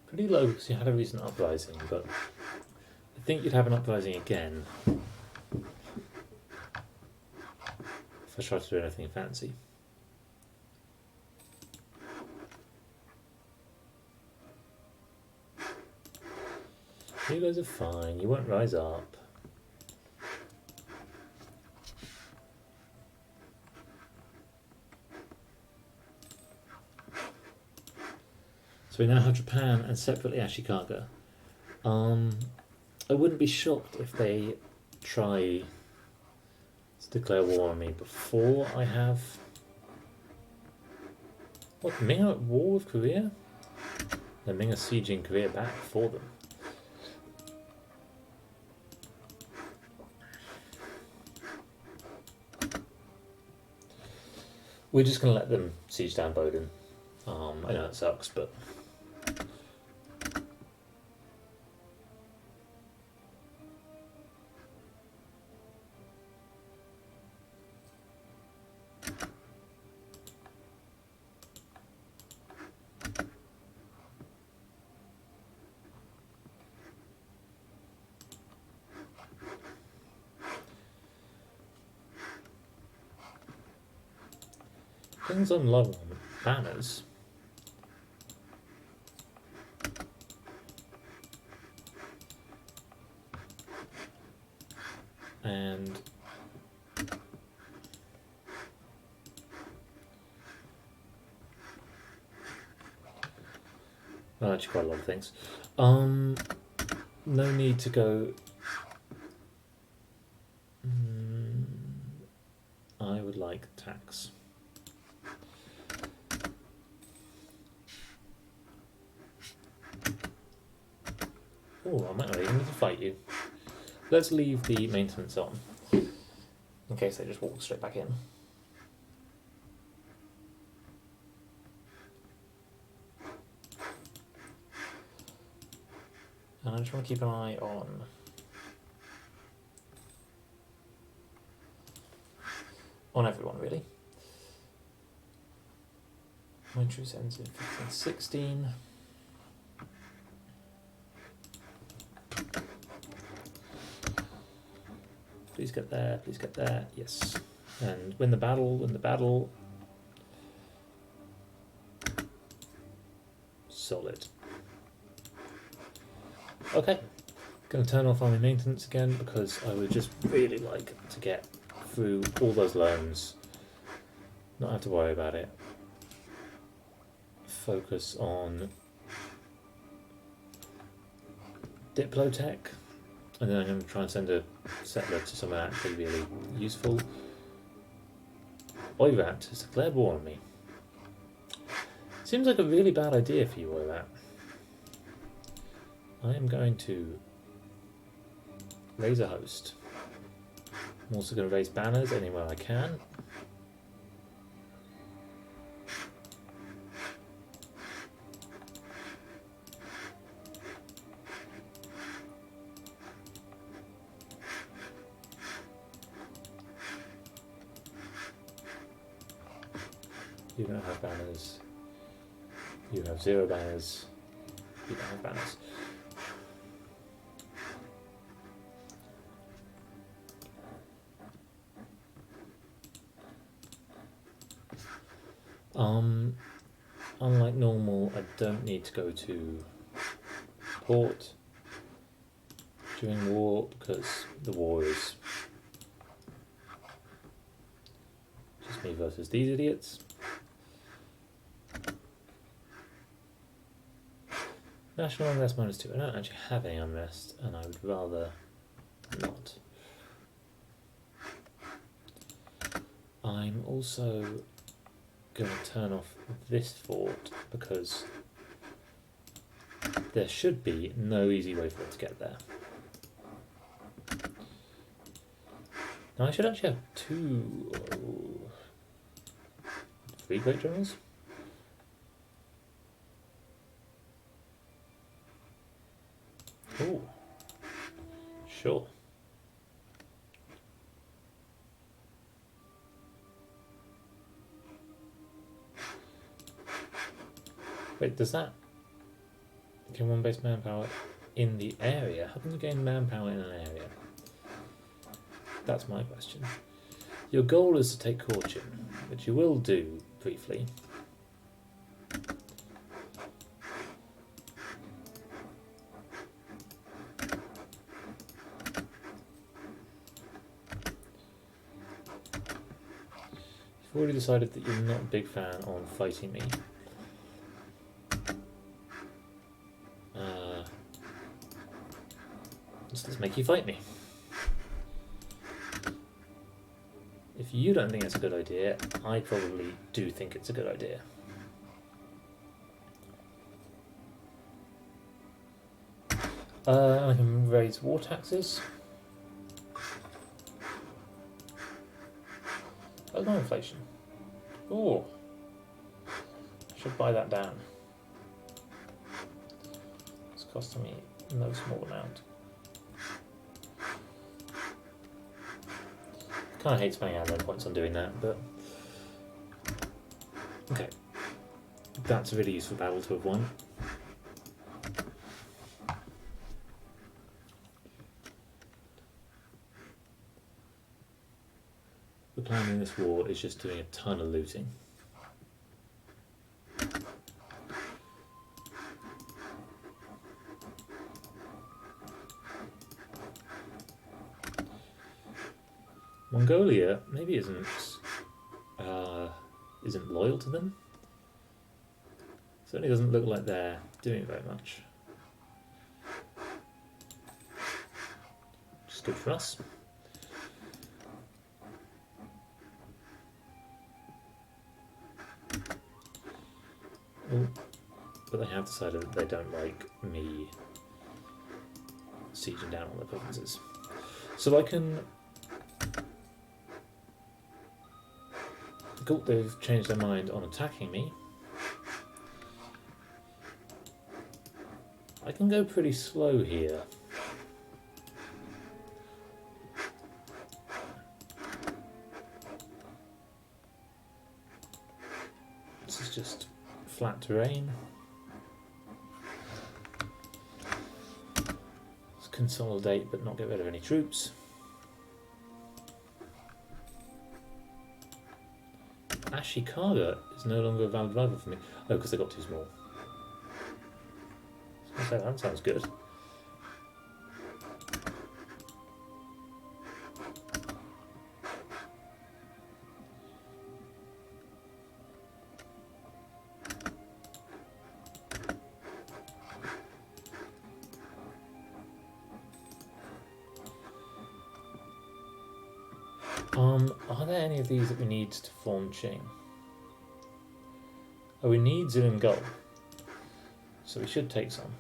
Pretty low because you had a recent uprising, but I think you'd have an uprising again if I try to do anything fancy. You guys are fine, you won't rise up. So we now have Japan and separately Ashikaga. I wouldn't be shocked if they try to declare war on me before I have... What, Ming are at war with Korea? The Ming are sieging Korea back for them. We're just going to let them siege down Bowdoin. I know it sucks, but... Things on low on banners. And well, actually quite a lot of things. No need to go. I would like tax. Oh, I might not even need to fight you. Let's leave the maintenance on, in case they just walk straight back in. And I just want to keep an eye on everyone, really. My truce ends in 1516. Please get there, yes. And win the battle. Solid. Okay, gonna turn off army maintenance again because I would just really like to get through all those loans, not have to worry about it. Focus on Diplotech, and then I'm going to try and send a settler to somewhere actually really useful. Oirat has declared war on me. Seems like a really bad idea for you, Oirat. I am going to raise a host. I'm also going to raise banners anywhere I can. You don't have banners. You have 0 banners. You don't have banners. Unlike normal, I don't need to go to port during war because the war is just me versus these idiots. National unrest -2. I don't actually have any unrest, and I would rather I'm also going to turn off this fort because there should be no easy way for it to get there. Now I should actually have three great generals. Oh, sure. Wait, does that gain one base manpower in the area? How can you gain manpower in an area? That's my question. Your goal is to take Cochin, which you will do briefly. You've already decided that you're not a big fan on fighting me. Let's make you fight me. If you don't think it's a good idea, I probably do think it's a good idea. I can raise war taxes. That's no inflation. Oh, I should buy that down. It's costing me no small amount. Kind of hate spending ammo points on doing that, but okay. That's a really useful battle to have won. The plan in this war is just doing a ton of looting. Mongolia maybe isn't loyal to them. Certainly doesn't look like they're doing very much. Which is good for us. Oh, but they have decided that they don't like me sieging down on their provinces. So I can... Cool, they've changed their mind on attacking me. I can go pretty slow here. This is just flat terrain. Let's consolidate but not get rid of any troops. Ashikaga is no longer a valid rival for me. Oh, because they got too small. I was going to say, that sounds good. Are there any of these that we need to form Qing? Oh, we need Zhu and Gul, so we should take some.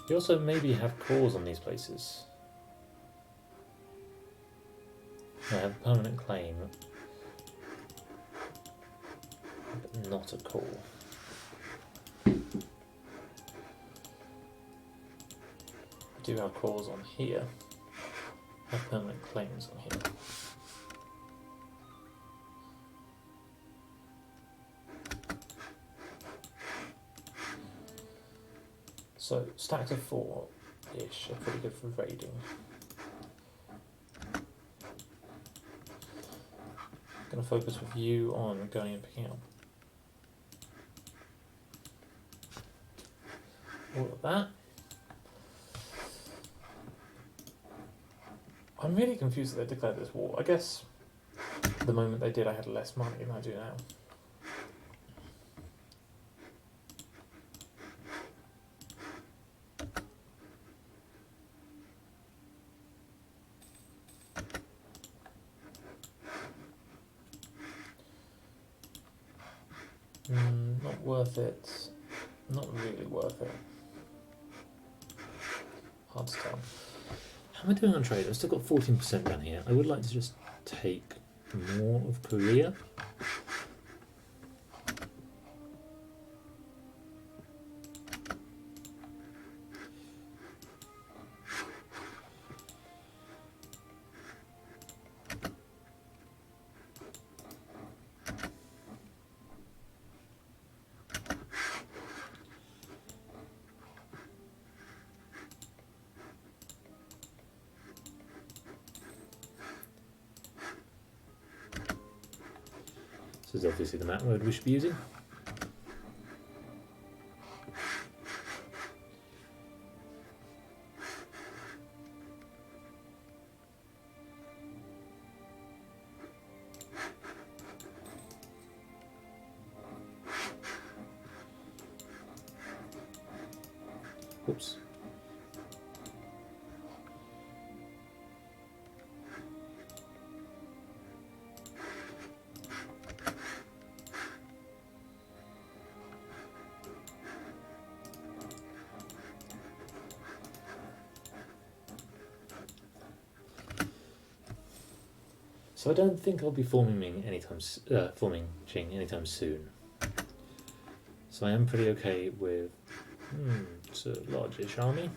We also maybe have cores on these places. I have a permanent claim, but not a core. Do have cores on here, have permanent claims on here. So stacks of 4-ish are pretty good for raiding. I'm going to focus with you on going and picking up all of that. I'm really confused that they declared this war. I guess the moment they did I had less money than I do now. Worth it. Not really worth it. Hard to tell. How am I doing on trade? I've still got 14% down here. I would like to just take more of Korea. This is obviously the map mode we should be using. Oops. So I don't think I'll be forming Qing anytime soon. So I am pretty okay with it's a large-ish army.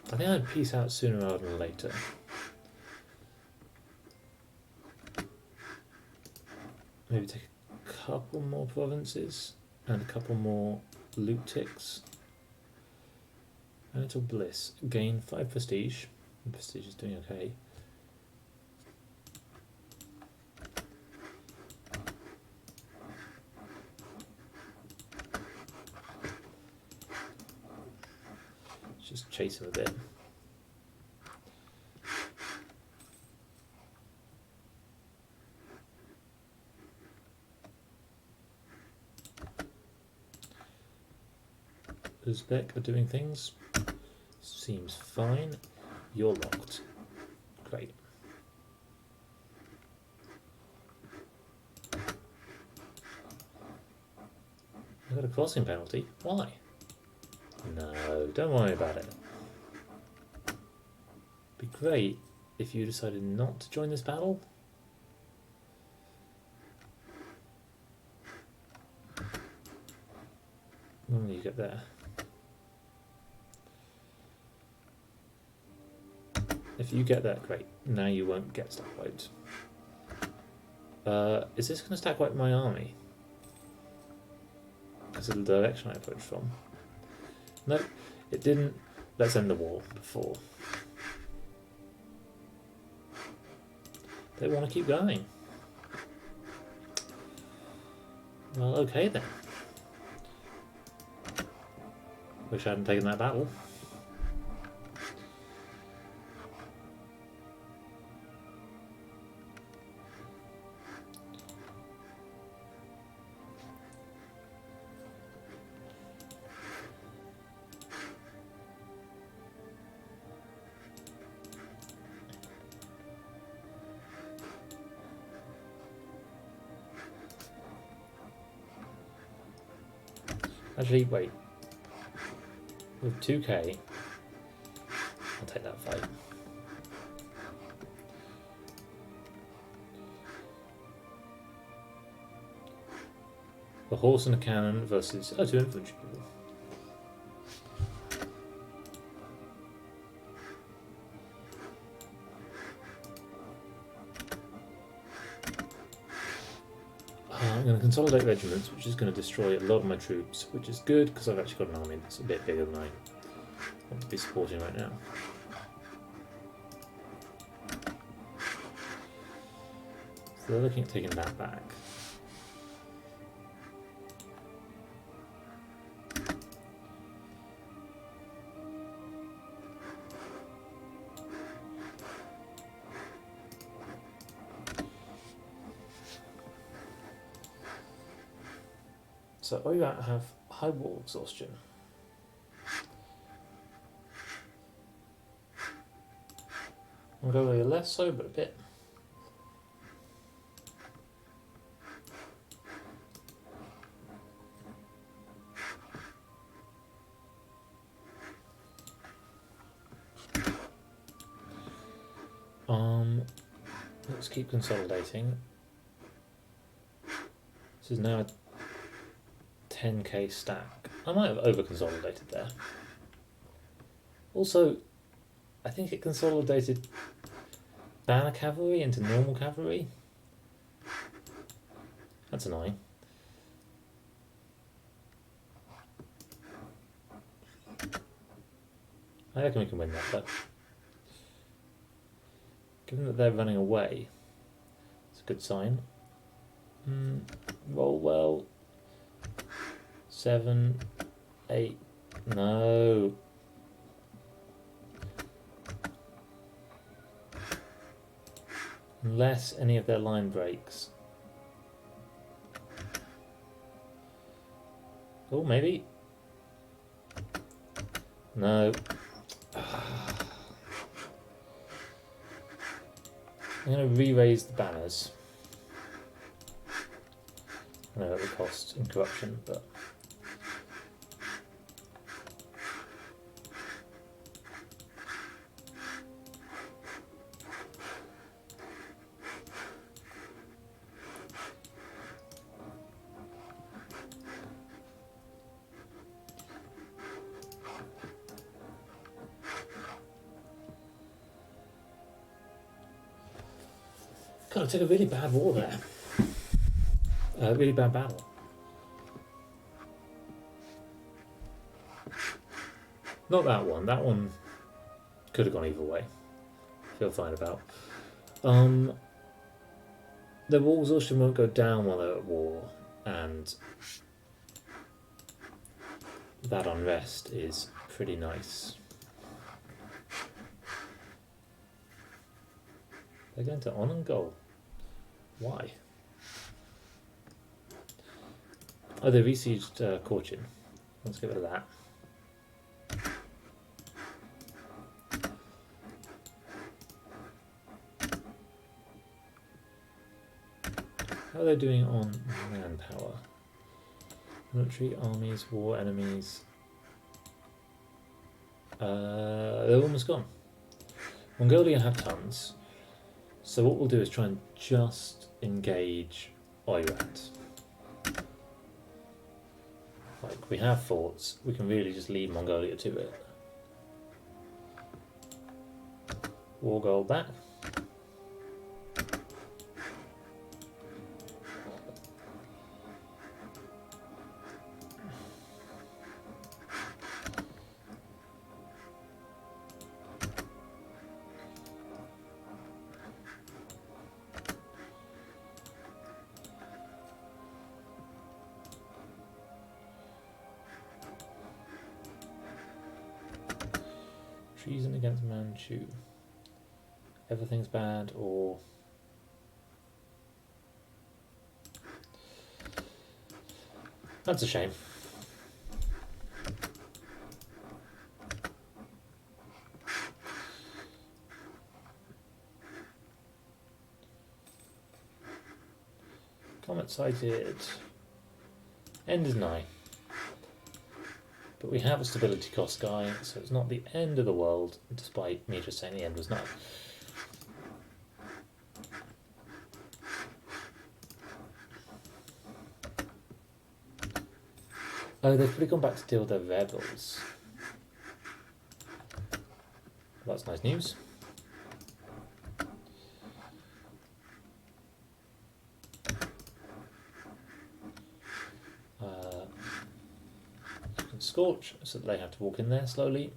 I think I'd peace out sooner rather than later. Maybe take a couple more provinces and a couple more loot ticks. And it's a bliss. Gain 5 prestige. And prestige is doing okay. Just chase him a bit. Uzbek are doing things. Seems fine. You're locked. Great. I got a crossing penalty. Why? No, don't worry about it. Be great if you decided not to join this battle. When will you get there? If you get that, great. Now you won't get stack wiped. Is this going to stack wipe my army? Because of the direction I approached from. No, it didn't. Let's end the war before. They want to keep going. Well, okay then. Wish I hadn't taken that battle. Actually, wait. With 2k, I'll take that fight. A horse and a cannon versus 2 infantry people. I'm going to consolidate regiments, which is going to destroy a lot of my troops, which is good because I've actually got an army that's a bit bigger than I want to be supporting right now. So they're looking at taking that back. So Oyat have high war exhaustion. Mongolia less so, but a bit. Let's keep consolidating. This is now a 10k stack. I might have over consolidated there. Also, I think it consolidated banner cavalry into normal cavalry. That's annoying. I reckon we can win that though. Given that they're running away, it's a good sign. Roll well. 7, 8, no. Unless any of their line breaks. Oh, maybe. No. I'm going to re-raise the banners. I know that will cost in corruption, but... God, I took a really bad war there. Really bad battle. Not that one. That one could have gone either way. Feel fine about. The war exhaustion won't go down while they're at war, and that unrest is pretty nice. They're going to on and goal. Why? Oh, they besieged Cochin. Let's get rid of that. How are they doing on manpower? Military, armies, war, enemies. They're almost gone. Mongolia have tons. So what we'll do is try and just engage Oirat. Like, we have forts, we can really just leave Mongolia to it. War goal back. Treason against Manchu. Everything's bad, or... That's a shame. Comet sighted. End is nigh. But we have a stability cost guy, so it's not the end of the world, despite me just saying the end was nigh. Oh, they've probably gone back to deal with their rebels. That's nice news. Scorch, so that they have to walk in there slowly.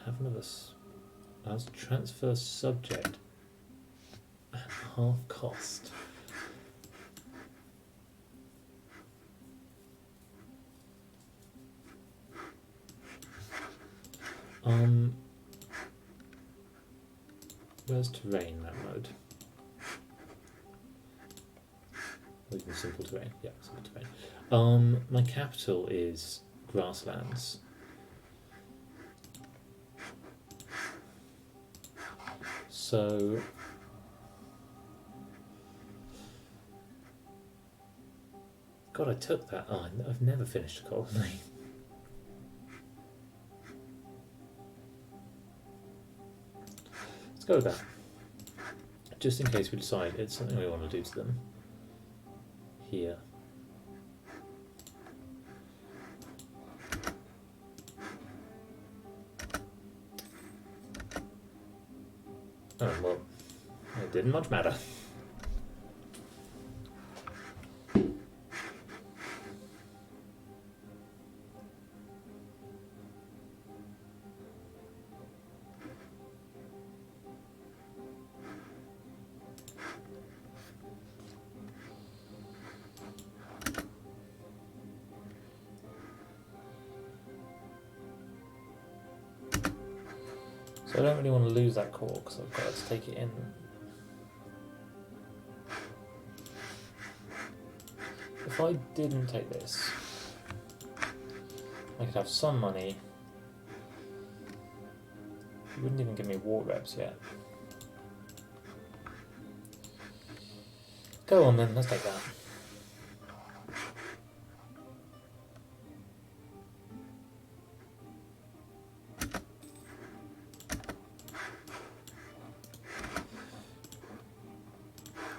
Have another as transfer subject at half cost. Where's terrain, that mode? Or even simple terrain? Yeah, simple terrain. My capital is grasslands. So God, I took that. Oh, I've never finished a colony. Let's go with that. Just in case we decide it's something we want to do to them. Here. Oh, well, it didn't much matter. So I don't really want to lose that core because I've got to take it in. If I didn't take this, I could have some money. It wouldn't even give me war reps yet. Go on then, let's take that.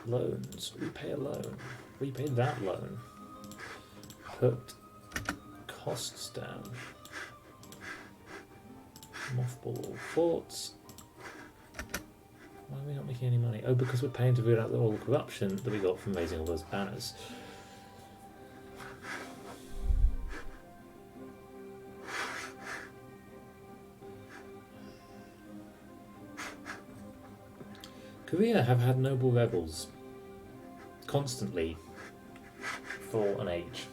Loans, repay a loan, repay that loan, put costs down, mothball all forts. Why are we not making any money? Oh, because we're paying to root out all the corruption that we got from raising all those banners. Korea have had noble rebels constantly for an age.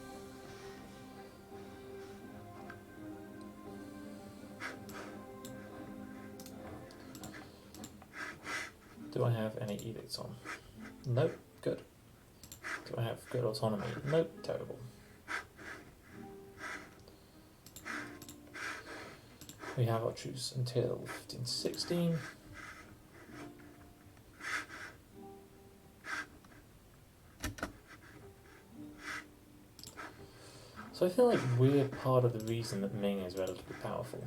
Do I have any edicts on? Nope, good. Do I have good autonomy? Nope, terrible. We have our truce until 1516. So I feel like we're part of the reason that Ming is relatively powerful.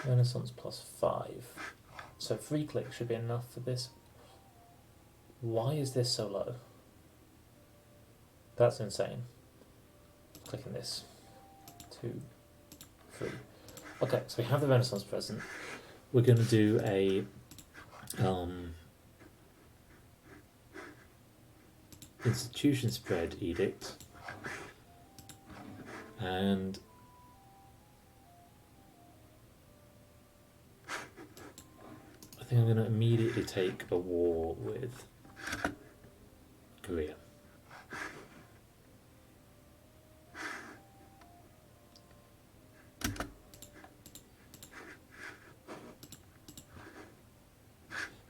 Renaissance +5. So 3 clicks should be enough for this. Why is this so low? That's insane. Clicking this. 2, 3. Okay, so we have the Renaissance present. We're going to do a institution spread edict, and I think I'm going to immediately take a war with Korea.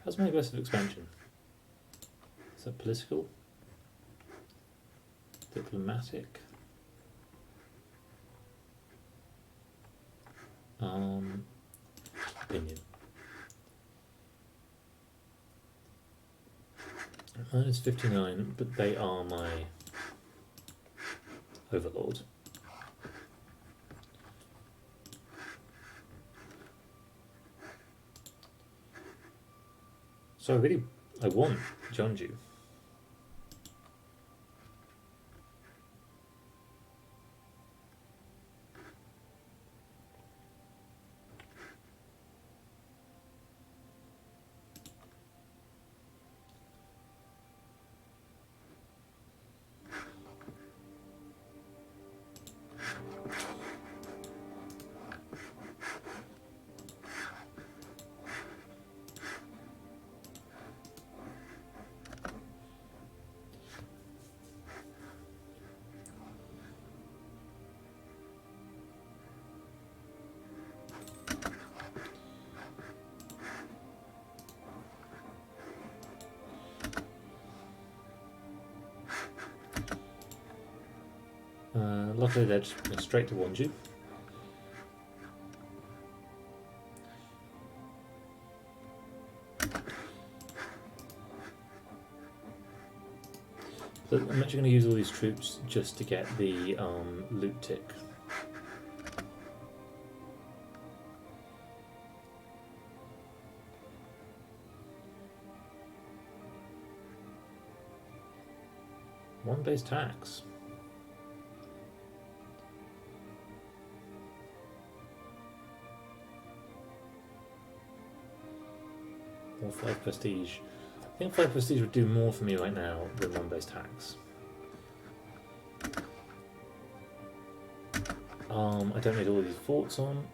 How's my aggressive expansion? Is that political? Diplomatic? Opinion. Mine is 59, but they are my overlord. So I want jianzhou. luckily they're just going straight to Wanju. So I'm actually going to use all these troops just to get the loot tick. One base tax. Or 5 prestige. I think 5 prestige would do more for me right now than 1 base tax. I don't need all these forts on.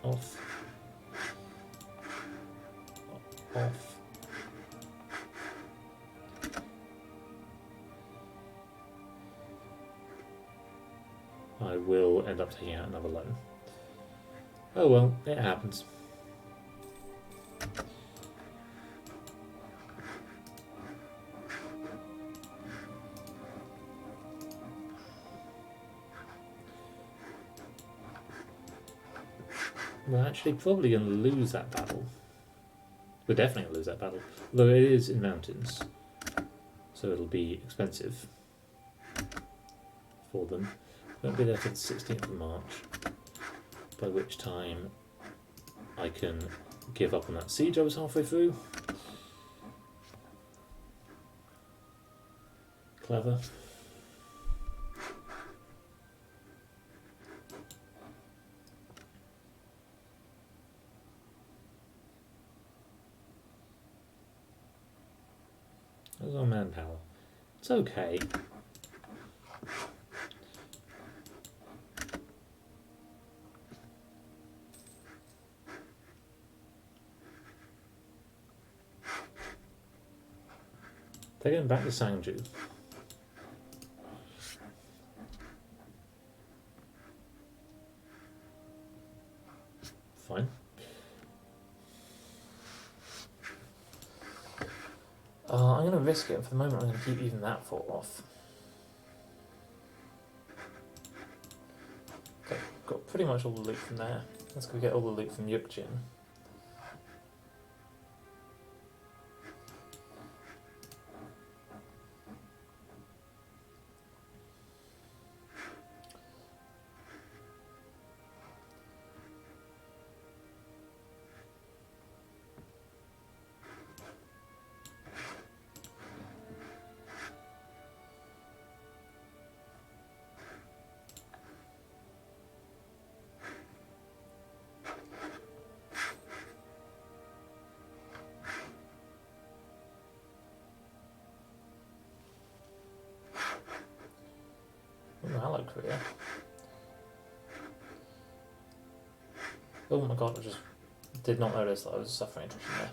Off. Off. I will end up taking out another loan. Oh well, it happens. We're actually probably going to lose that battle. We're definitely going to lose that battle. Although it is in mountains, so it'll be expensive for them. Won't be there till the 16th of March, by which time I can give up on that siege I was halfway through. Clever. There's our manpower. It's okay. They're going back to Jianzhou. Fine. I'm going to risk it. For the moment, I'm going to keep even that fort off. Okay, got pretty much all the loot from there. Let's go get all the loot from Yukjin. Hello, Korea. Oh my god, I just did not notice that I was suffering attrition there.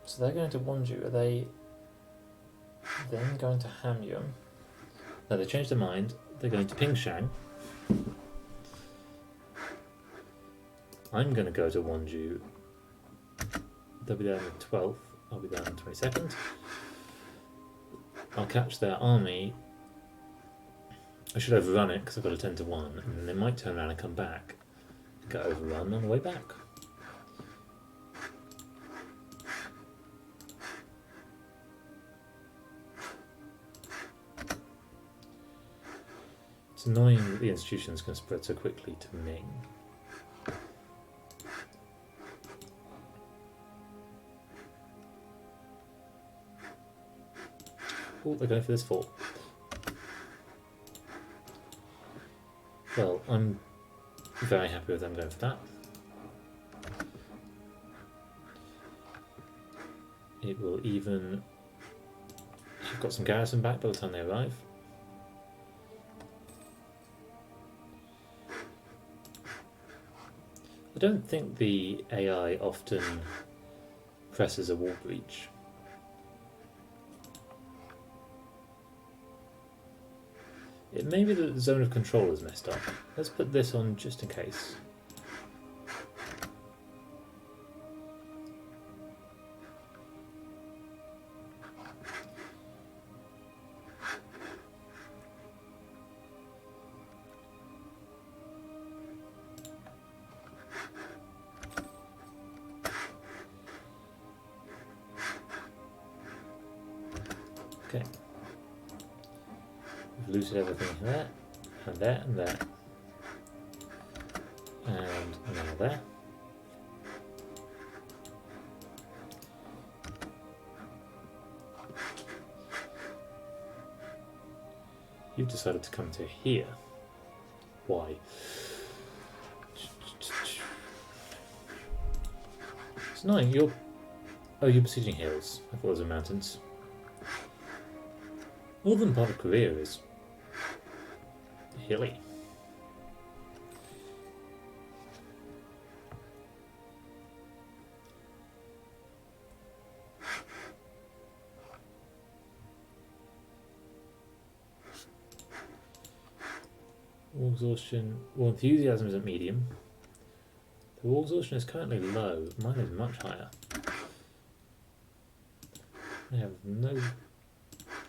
So they're going to Wanju. Are they then going to Hamyum? No, they changed their mind. They're going to Pingshan. I'm going to go to Wanju. They'll be there on the 12th. I'll be there on the 22nd. I'll catch their army. I should overrun it because I've got a 10 to 1, and then they might turn around and come back and get overrun on the way back. It's annoying that the institutions can spread so quickly to Ming. Oh, they're going for this fort. Well, I'm very happy with them going for that. It will even... I've got some garrison back by the time they arrive. I don't think the AI often presses a wall breach. It may be that the zone of control is messed up. Let's put this on just in case. Okay. We've looted everything there, and there, and there. And now there. You've decided to come to here. Why? It's annoying, you're... Oh, you're besieging hills. I thought those were mountains. Northern part of Korea is... hilly. War exhaustion... Well, enthusiasm is at medium. The war exhaustion is currently low. Mine is much higher. I have no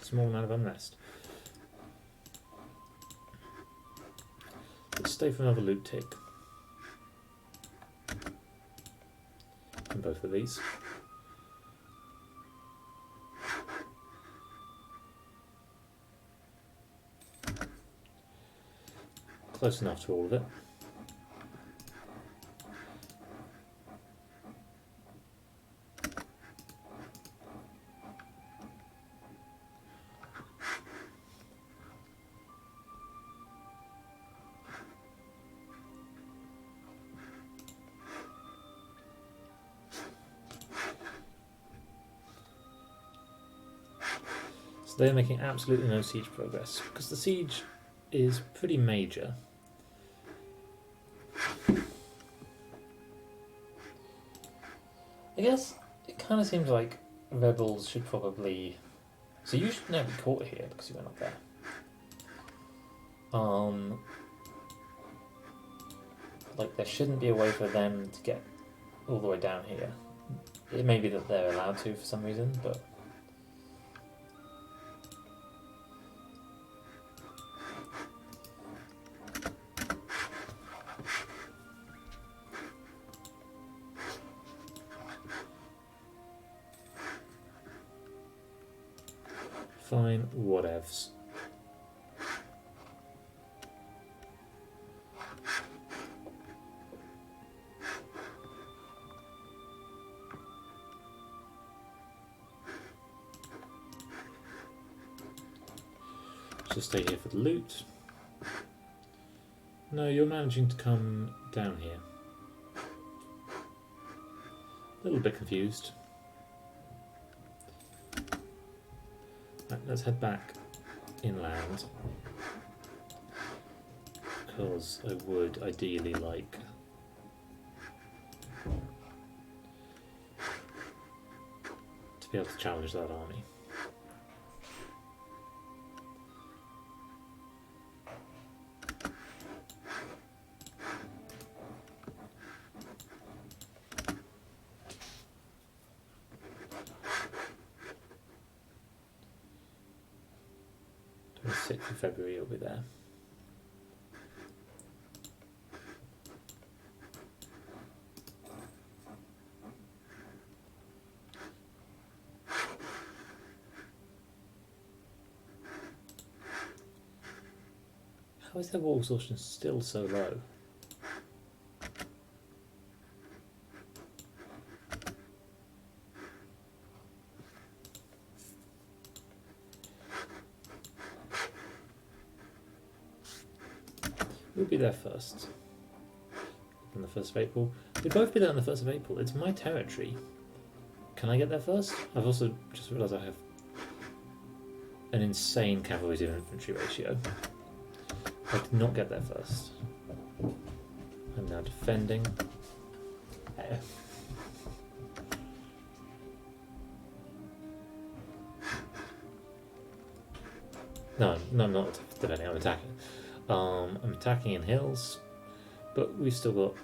small amount of unrest. Let's stay for another loot tick. And both of these. Close enough to all of it. So they're making absolutely no siege progress because the siege is pretty major. I guess it kind of seems like rebels should probably... So you should now be caught here because you went up there. Like there shouldn't be a way for them to get all the way down here. It may be that they're allowed to for some reason, but... Fine, whatevs. Just stay here for the loot. No, you're managing to come down here. A little bit confused. Right, let's head back inland. Because I would ideally like to be able to challenge that army. In February it'll be there. How is their war exhaustion still so low? We'll be there first. On the 1st of April. We'll both be there on the 1st of April. It's my territory. Can I get there first? I've also just realised I have an insane cavalry to infantry ratio. I did not get there first. I'm now defending. No, I'm not defending, I'm attacking. I'm attacking in hills, but we've still got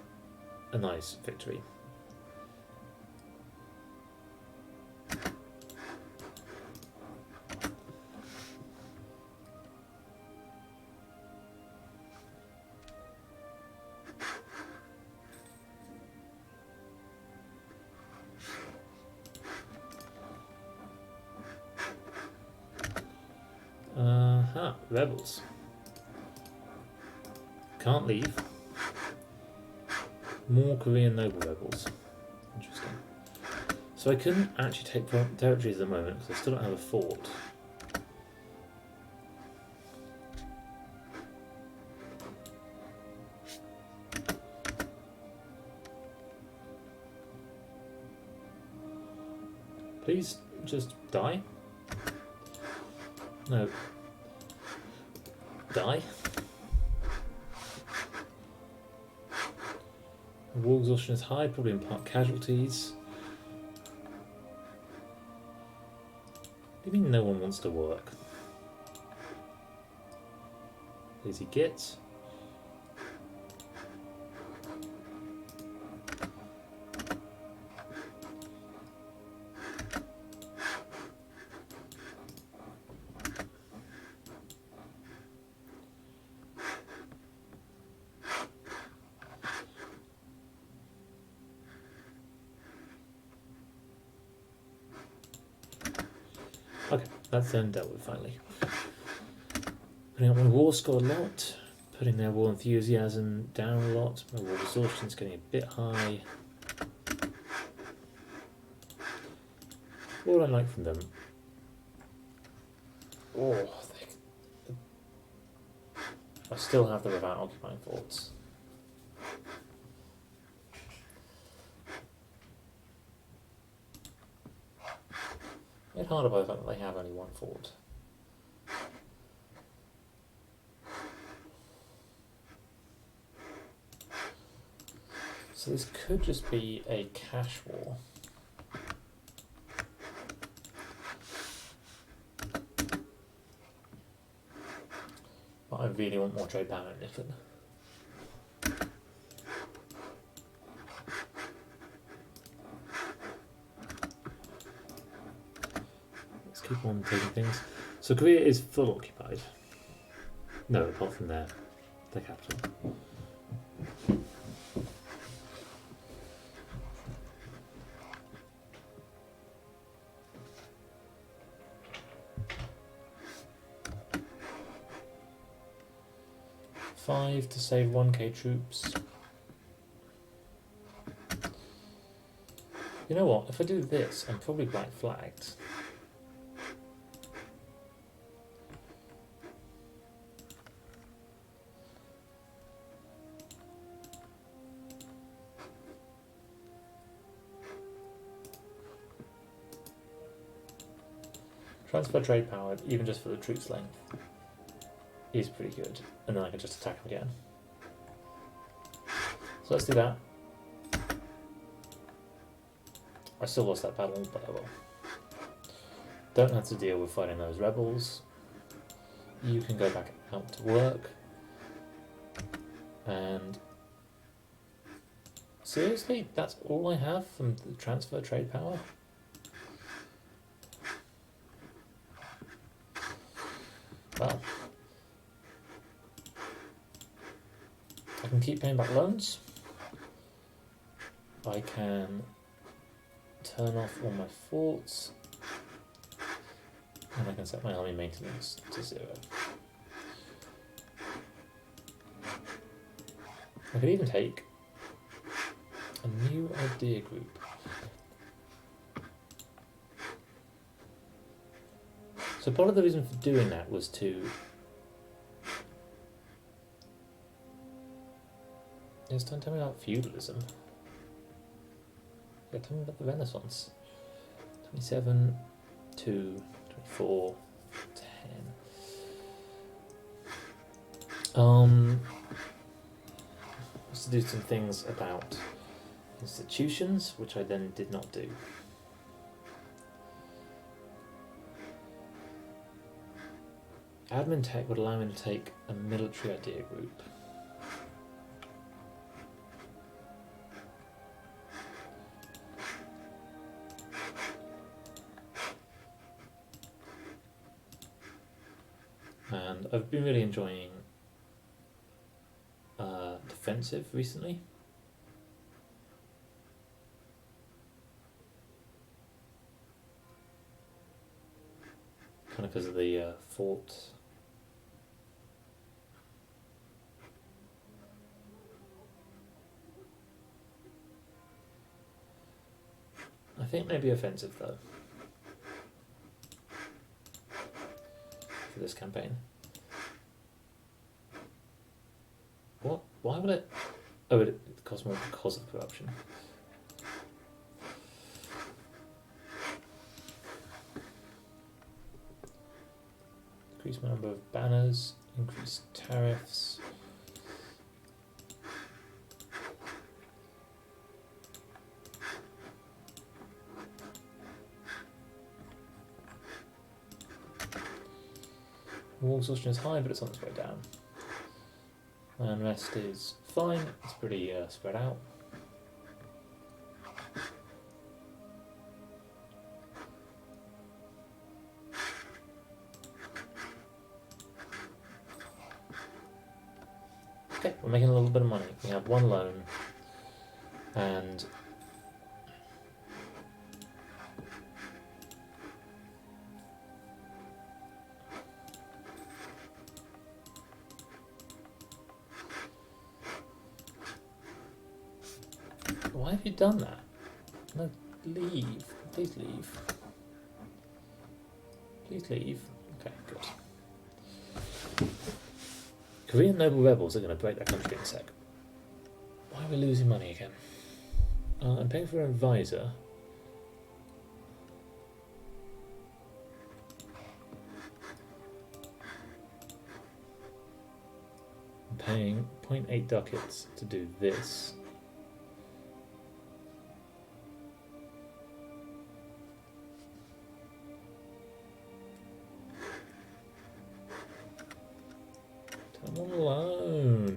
a nice victory. Aha, rebels. Can't leave. More Korean noble rebels. Interesting. So I couldn't actually take territories at the moment because I still don't have a fort. Please just die. No. Die. War exhaustion is high, probably in part casualties. What do you mean no one wants to work? Lazy gits. Okay, that's then dealt with finally. Putting up my war score a lot, putting their war enthusiasm down a lot, my war exhaustion's getting a bit high. What would I like from them? Oh, I still have them without occupying forts. Made harder by the fact that they have only one fort. So this could just be a cash war. But I really want more trade power in Italy. Let's keep on taking things. So Korea is full occupied. No, apart from their capital. Five to save 1k troops. You know what? If I do this, I'm probably black flagged. Transfer trade power, even just for the troops length, is pretty good. And then I can just attack them again. So let's do that. I still lost that battle, but I will. Don't have to deal with fighting those rebels. You can go back out to work. And seriously, that's all I have from the transfer trade power? Well, I can keep paying back loans. I can turn off all my forts. And I can set my army maintenance to 0. I could even take a new idea group. So part of the reason for doing that was to... Yes, don't tell me about feudalism. Yeah, tell me about the Renaissance. 27, 2, 24, 10. Was to do some things about institutions, which I then did not do. Admin tech would allow me to take a military idea group. And I've been really enjoying defensive recently. Kind of because of the fort think maybe offensive though. For this campaign. What? Why would it? Oh, it costs more because of corruption. Increase my number of banners, increase tariffs. War exhaustion is high, but it's on its way down. Unrest is fine, it's pretty spread out. Okay, we're making a little bit of money. We have one loan, and why have you done that? No, leave. Please leave. Please leave. Okay, good. Korean noble rebels are going to break their country in a sec. Why are we losing money again? I'm paying for an advisor. I'm paying 0.8 ducats to do this. I'm on loan.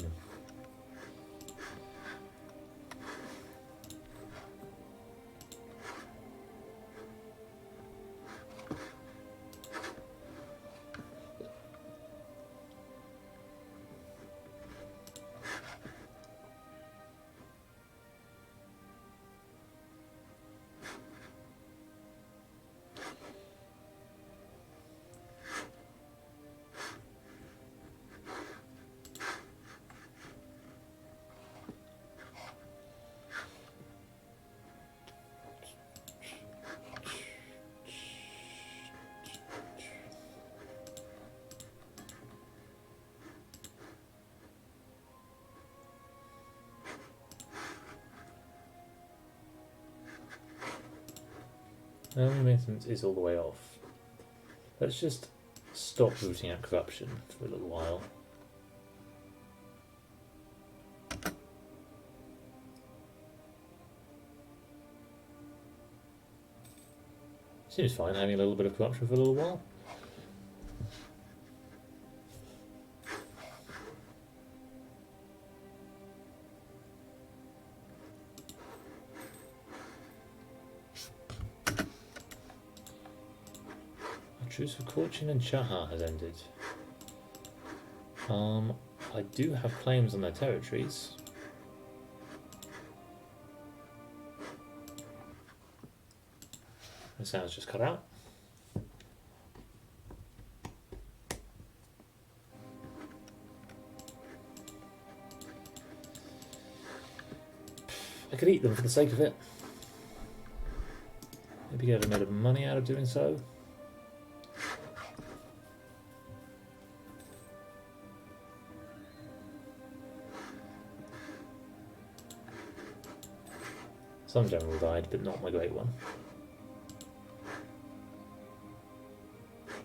Maintenance is all the way off. Let's just stop rooting out corruption for a little while. Seems fine having a little bit of corruption for a little while. Truce for Qing and Chaha has ended. I do have claims on their territories. The sound's just cut out. I could eat them for the sake of it. Maybe get a bit of money out of doing so. Some general died, but not my great one.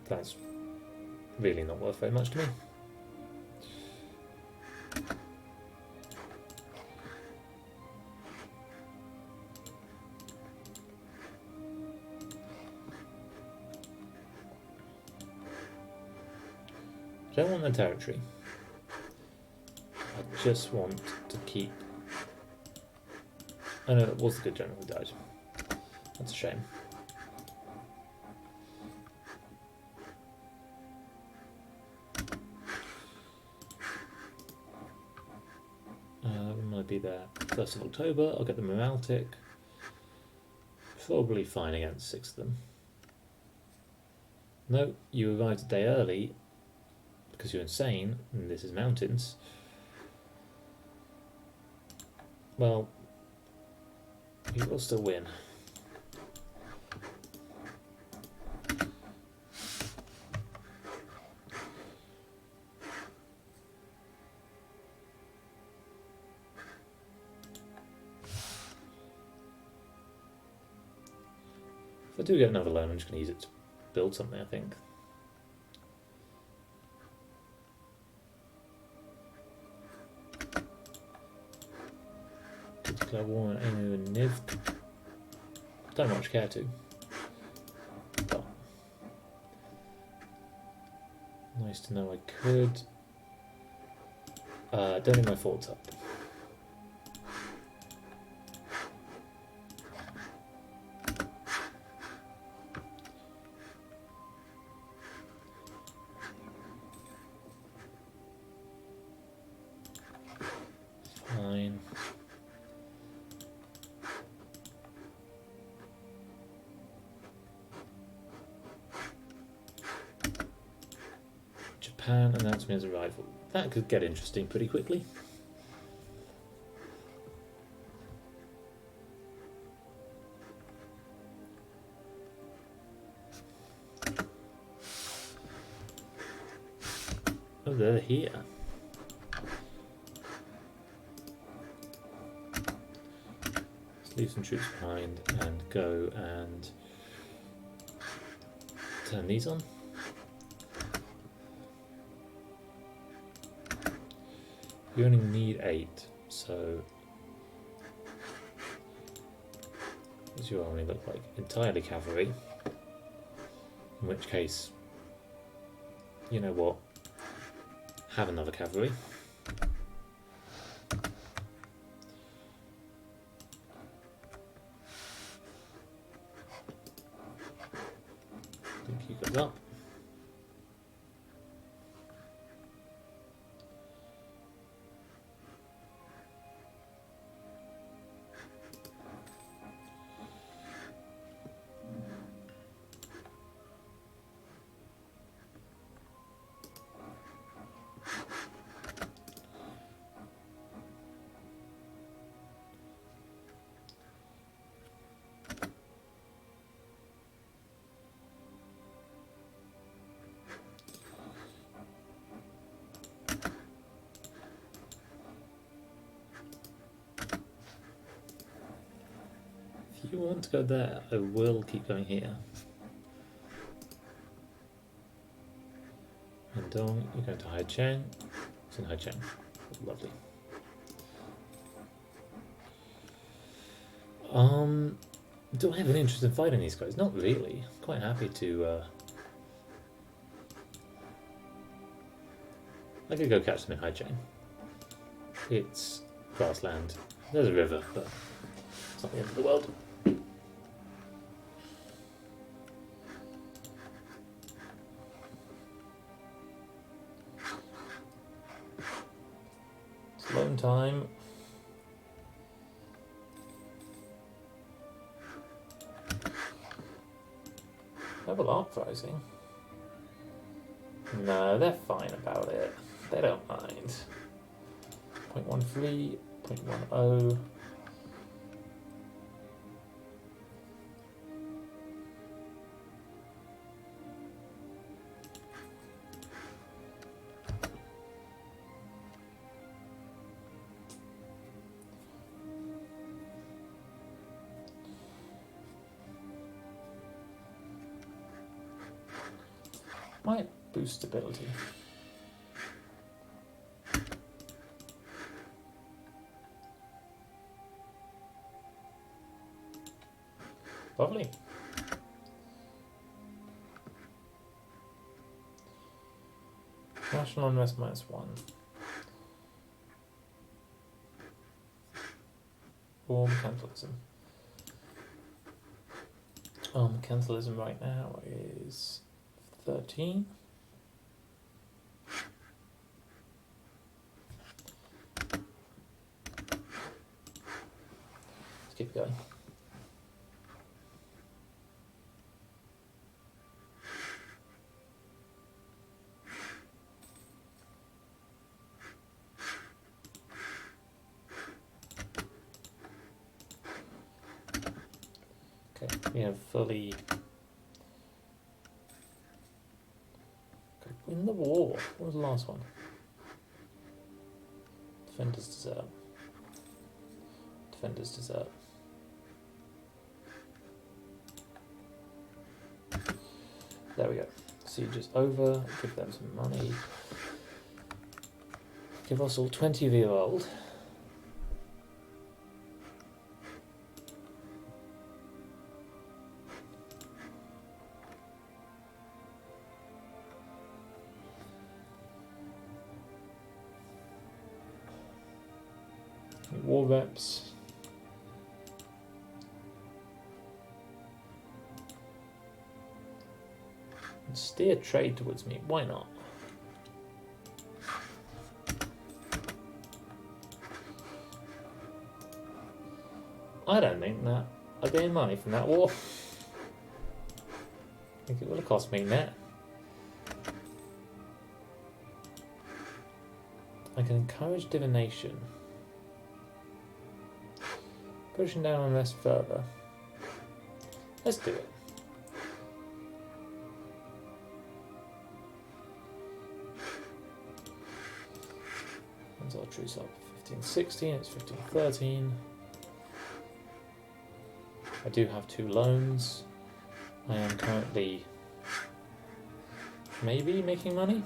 That's really not worth very much to me. I don't want the territory. I just want to keep... Oh no, it was the good general who died. That's a shame. I'm going to be there 1st of October. I'll get the morale tick. Probably fine against 6 of them. No, you arrived a day early because you're insane, and this is mountains. Well, you will still win. If I do get another loan, I'm just going to use it to build something, I think. Declare war on Emu and Niv. Don't much care to. But nice to know I could. Don't need my forts up. Fine. Japan announced me as a rival. That could get interesting pretty quickly. Oh, they're here. Let's leave some troops behind and go and turn these on. You only need 8, so as you only look like entirely cavalry. In which case, you know what? Have another cavalry. I think you got up. If you want to go there, I will keep going here. And Dong, you're going to Haicheng. It's in Haicheng. Lovely. Do I have an interest in fighting these guys? Not really. Quite happy to. I could go catch them in Haicheng. It's grassland. There's a river, but it's not the end of the world. It's loan time. Level up rising. No, they're fine about it. They don't mind. 0.13, 0.10. Might boost stability. Lovely. National unrest -1. Or mercantilism. Mercantilism right now is 13. Let's keep going. Okay, we have fully win the war. What was the last one? Defenders desert. Defenders desert. There we go. Siege is over. Give them some money. Give us all 20 of year old. War reps. And steer trade towards me. Why not? I don't think that I gained money from that war. I think it will have cost me net. I can encourage divination. Pushing down on this further. Let's do it. When's our truce up? 1516, it's 1513. I do have 2 loans. I am currently maybe making money.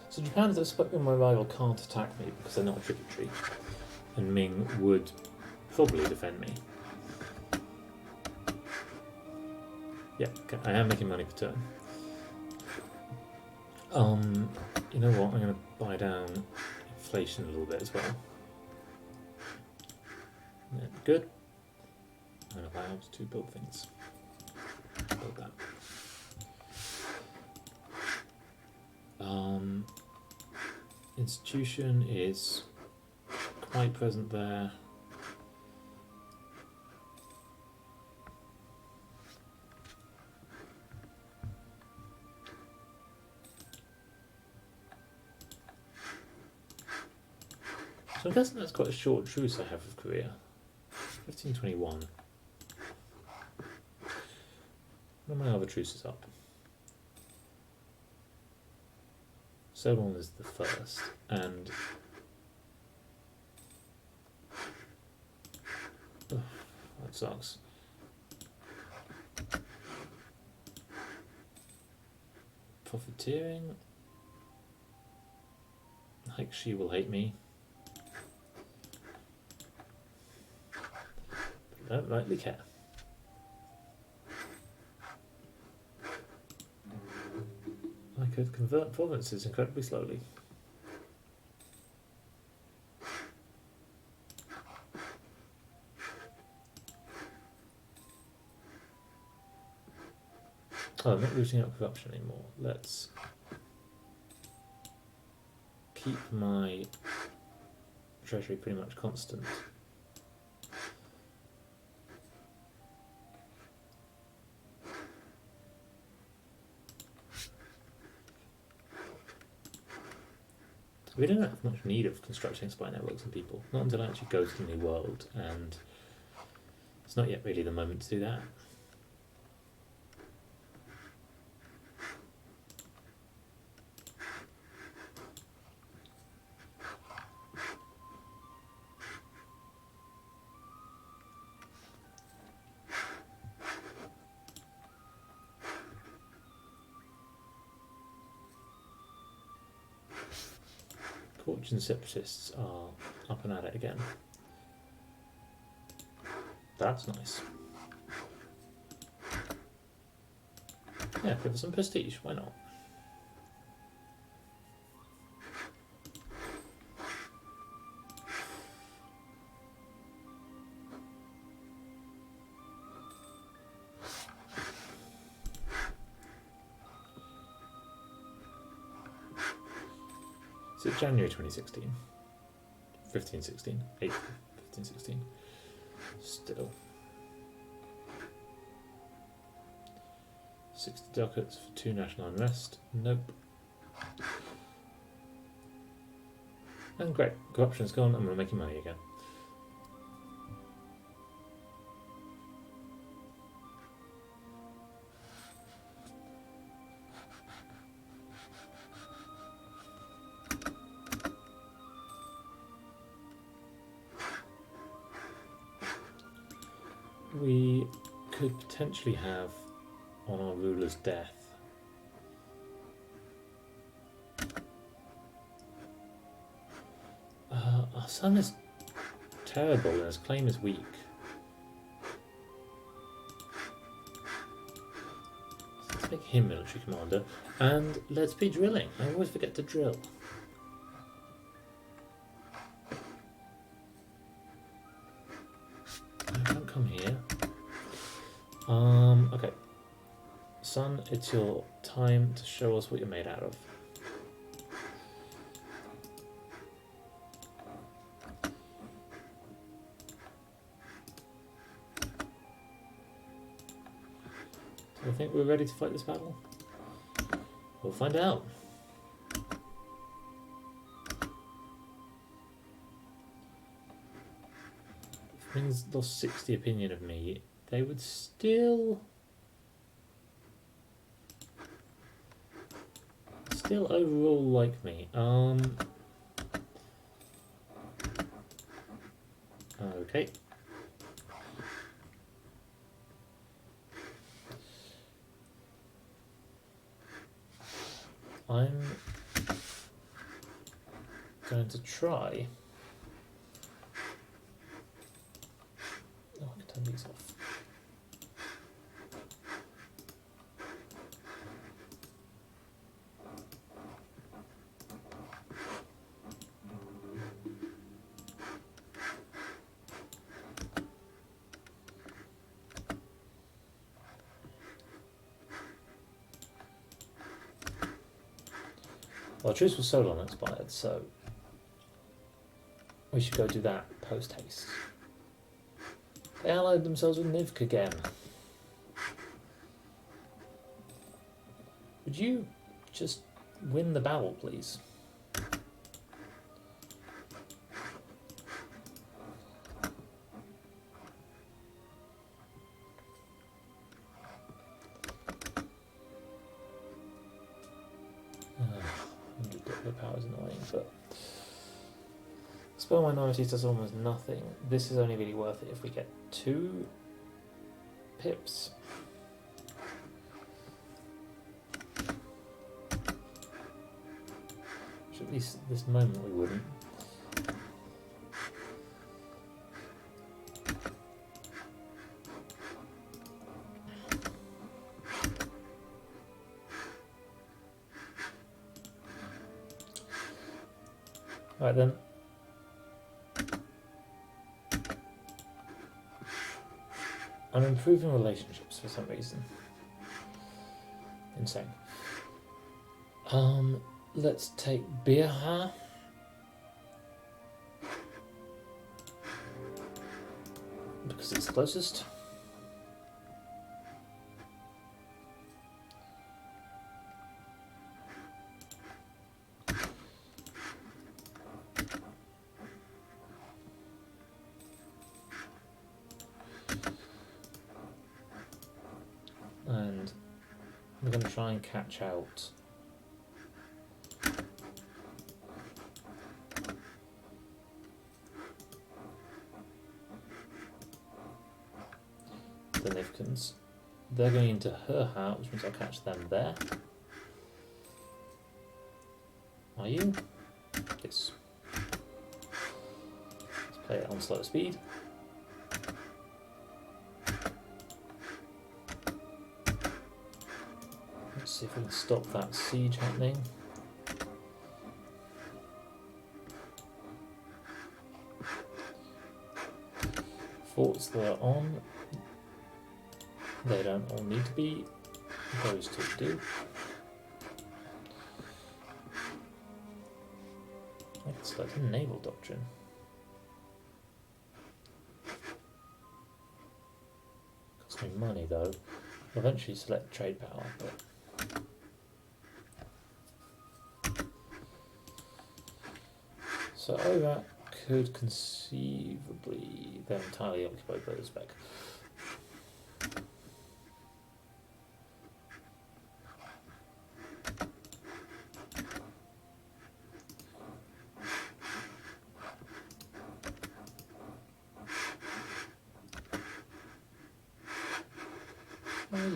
So Japan is expecting my rival can't attack me because they're not a tributary, and Ming would probably defend me. Yeah, okay, I am making money per turn. You know what? I'm going to buy down inflation a little bit as well. Yeah, good. I'm allowed to build things. Build that. Institution is quite present there. So I'm guessing that's quite a short truce I have with Korea. 1521. When are my other truces up? Ceylon is the first, and that sucks. Profiteering. Like she will hate me. But I don't rightly care. I could convert provinces incredibly slowly. Oh, I'm not rooting out corruption anymore. Let's keep my treasury pretty much constant. We don't have much need of constructing spy networks and people, not until I actually go to the new world, and it's not yet really the moment to do that. Fortune separatists are up and at it again. That's nice. Yeah, give us some prestige, why not? Is it January 2016? 1516? 8th, 1516. Still. 60 ducats for 2 national unrest. Nope. And great, corruption's gone and we're making money again. we could potentially have on our ruler's death. Our son is terrible and his claim is weak. So let's make him military commander and let's be drilling. I always forget to drill. Don't come here. Okay. Son, it's your time to show us what you're made out of. Do you think we're ready to fight this battle? We'll find out. If Ming's lost 60 opinion of me, they would still overall like me. Okay. I'm going to try. Oh, I can turn these off. Well, truce was so long expired, so we should go do that post haste. They allied themselves with Nivk again. Would you just win the battle, please? The power is annoying, but spell minorities does almost nothing. This is only really worth it if we get 2 pips. Which at least at this moment we wouldn't. Right then. I'm improving relationships for some reason. Insane. Let's take Birha. Because it's closest. And we're going to try and catch out the Nivkans. They're going into her heart, which means I'll catch them there. Are you? Yes. Let's play it on slow speed. Let's see if we can stop that siege happening. Forts that are on, they don't all need to be, those 2 do. I can select a naval doctrine. Costs me money though. I'll eventually select trade power, but so Iraq could conceivably then entirely occupy Uzbek.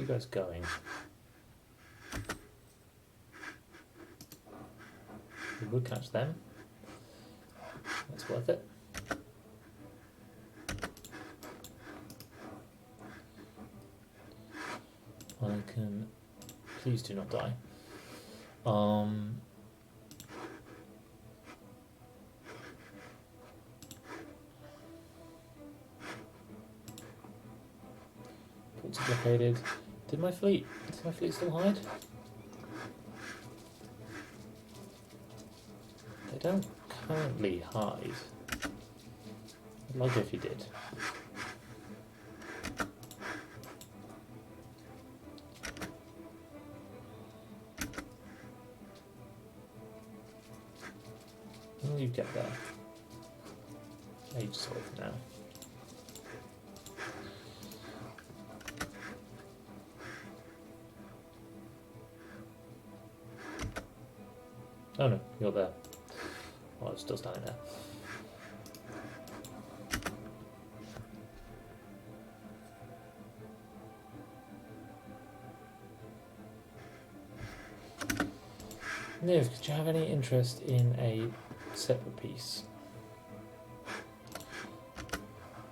you guys going? We would catch them. That's worth it. I can... Please do not die. Ports are blockaded. Did my fleet still hide? They don't currently hide. I'd like it if you did. When will you get there? Ages away from now. Oh no, you're there. Oh, it's still standing there. Niv, could you have any interest in a separate piece?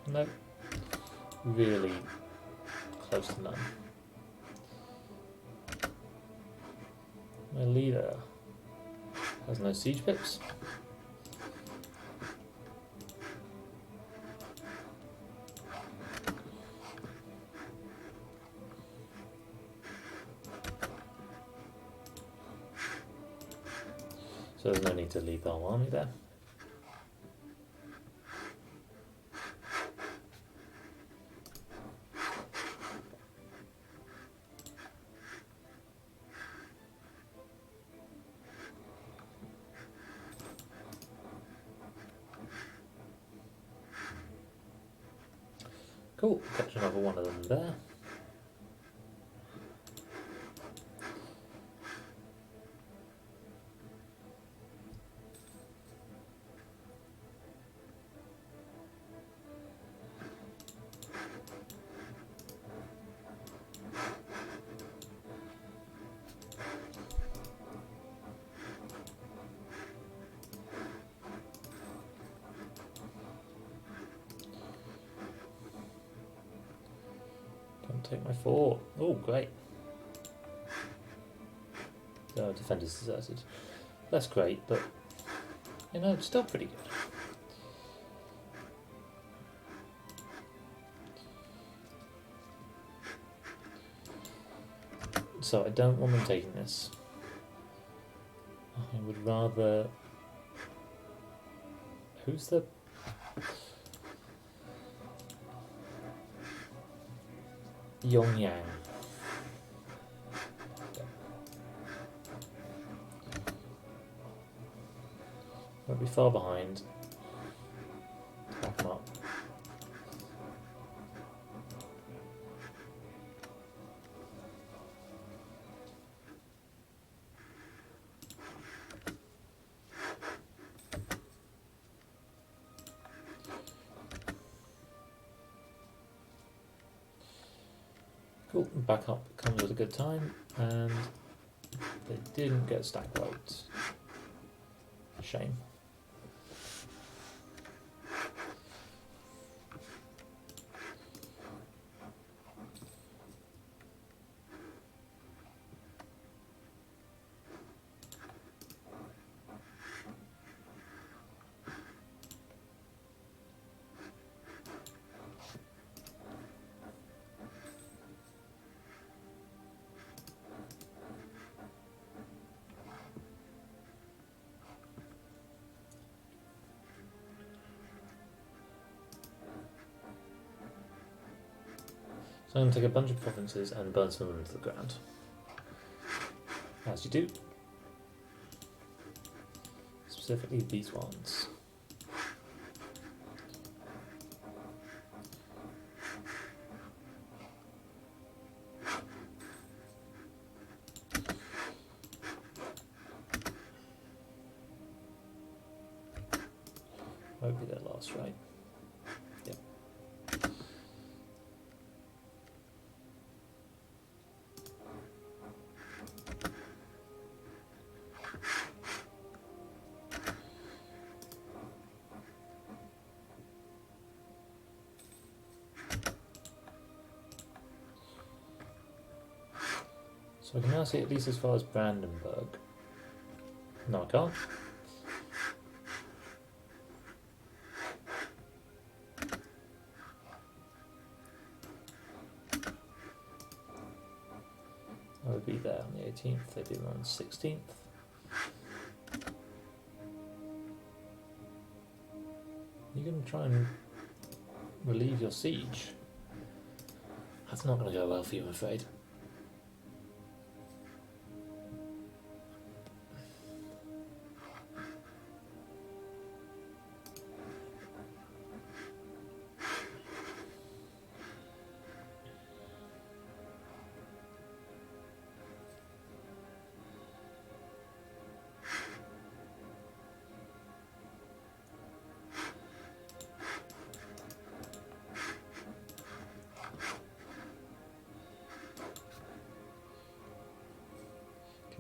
Nope. Really close to none. My leader has no siege pips. So there's no need to leave the whole army there. Cool, catch another one of them there. Take my fort. Oh, great. The defenders deserted. That's great, but you know, it's still pretty good. So I don't want them taking this. I would rather... Who's the... Yongyang. Won't be far behind. Back them up. Cool, backup comes at a good time, and they didn't get stack wiped. Shame. So I'm going to take a bunch of provinces and burn some of them to the ground. As you do. Specifically these ones. Won't be their last, right? Yep. So I can now see at least as far as Brandenburg. No, I can't. I would be there on the 18th, they'd be on the 16th. You're going to try and relieve your siege. That's not going to go well for you, I'm afraid.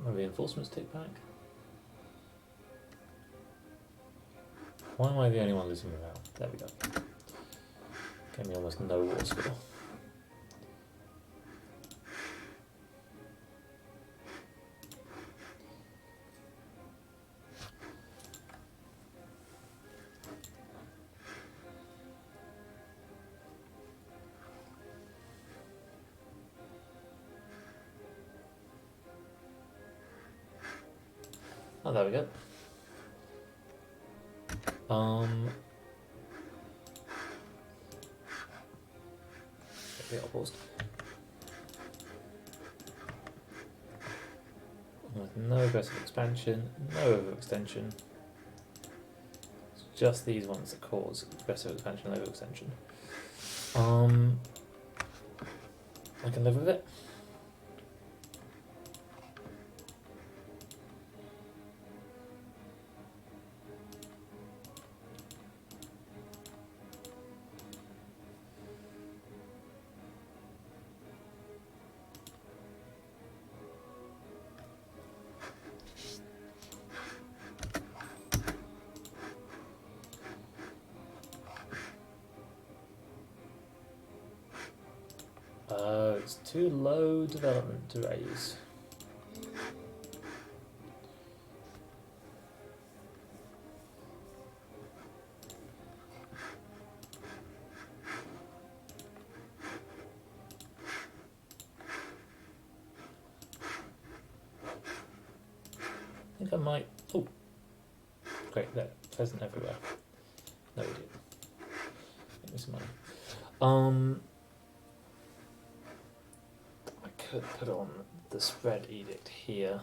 My reinforcements take back. Why am I the only one losing morale? There we go. Gave me almost no war score. Oh, there we go. Get paused. With no aggressive expansion, no overextension. It's just these ones that cause aggressive expansion and overextension. I can live with it. It's too low development to raise. I think I might. Oh, great! There, pheasant everywhere. No, we did. Give me some money. I could put on the spread edict here.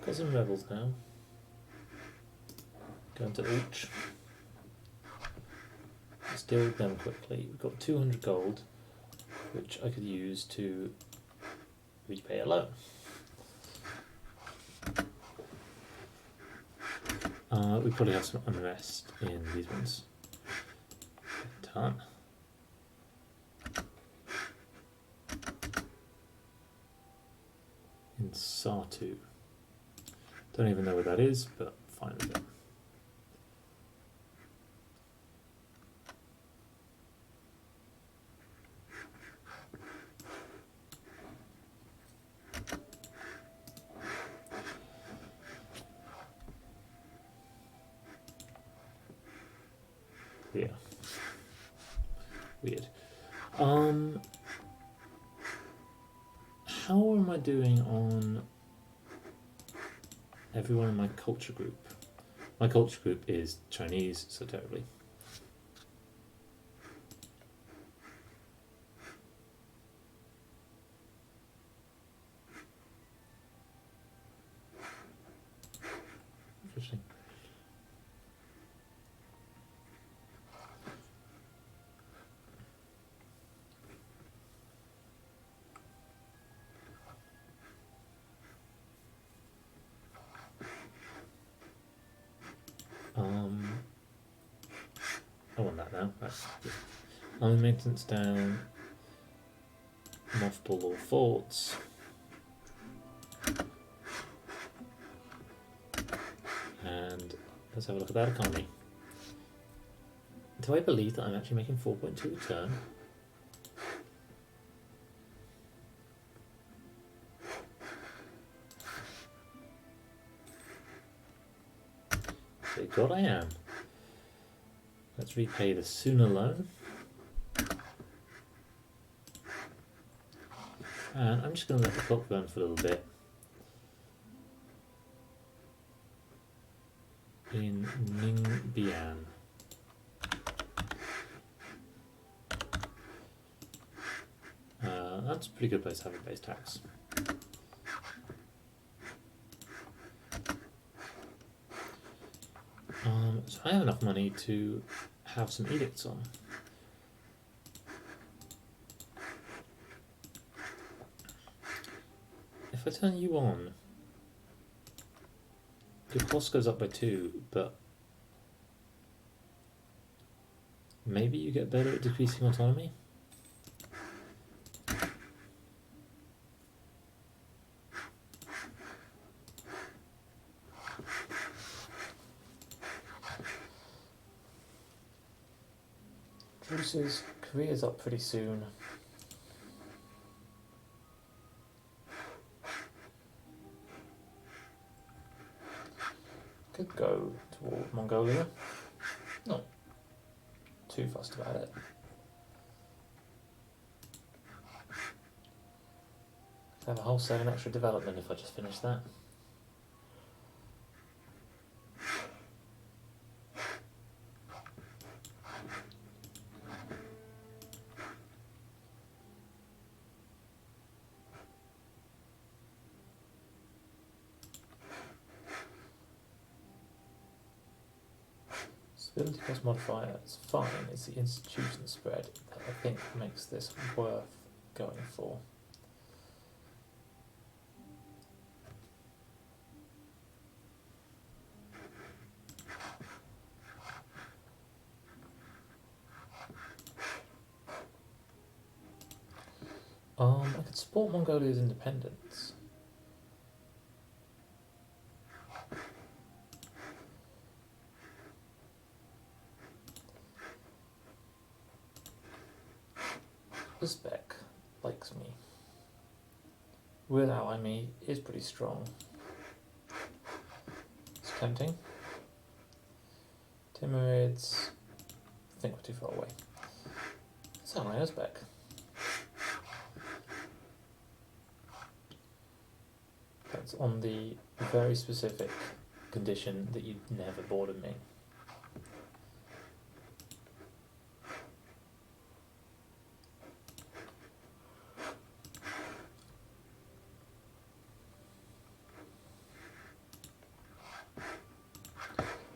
Got some rebels now. Going to Ulch. Let's deal with them quickly. We've got 200 gold, which I could use to repay a loan. We probably have some unrest in these ones. Done. In Sartu. Don't even know what that is, but fine with it. Yeah. Weird. How am I doing on everyone in my culture group? My culture group is Chinese, so terribly. now. That's army maintenance down. Mothball all forts. And let's have a look at that economy. Do I believe that I'm actually making 4.2 a turn? Thank God I am. Let's repay the sooner loan. And I'm just going to let the clock burn for a little bit. In Ningbian. That's a pretty good place to have a base tax. So I have enough money to have some edicts on. If I turn you on, your cost goes up by 2, but maybe you get better at decreasing autonomy? Truce's career's up pretty soon. Could go toward Mongolia. Not too fussed about it. Could have a wholesale and extra development if I just finish that. Stability cost modifier is fine, it's the institution spread that I think makes this worth going for. I could support Mongolia's independence. Uzbek likes me. Will ally me is pretty strong. It's tempting. Timurids, I think we're too far away. It's ally Uzbek. That's on the very specific condition that you never border me.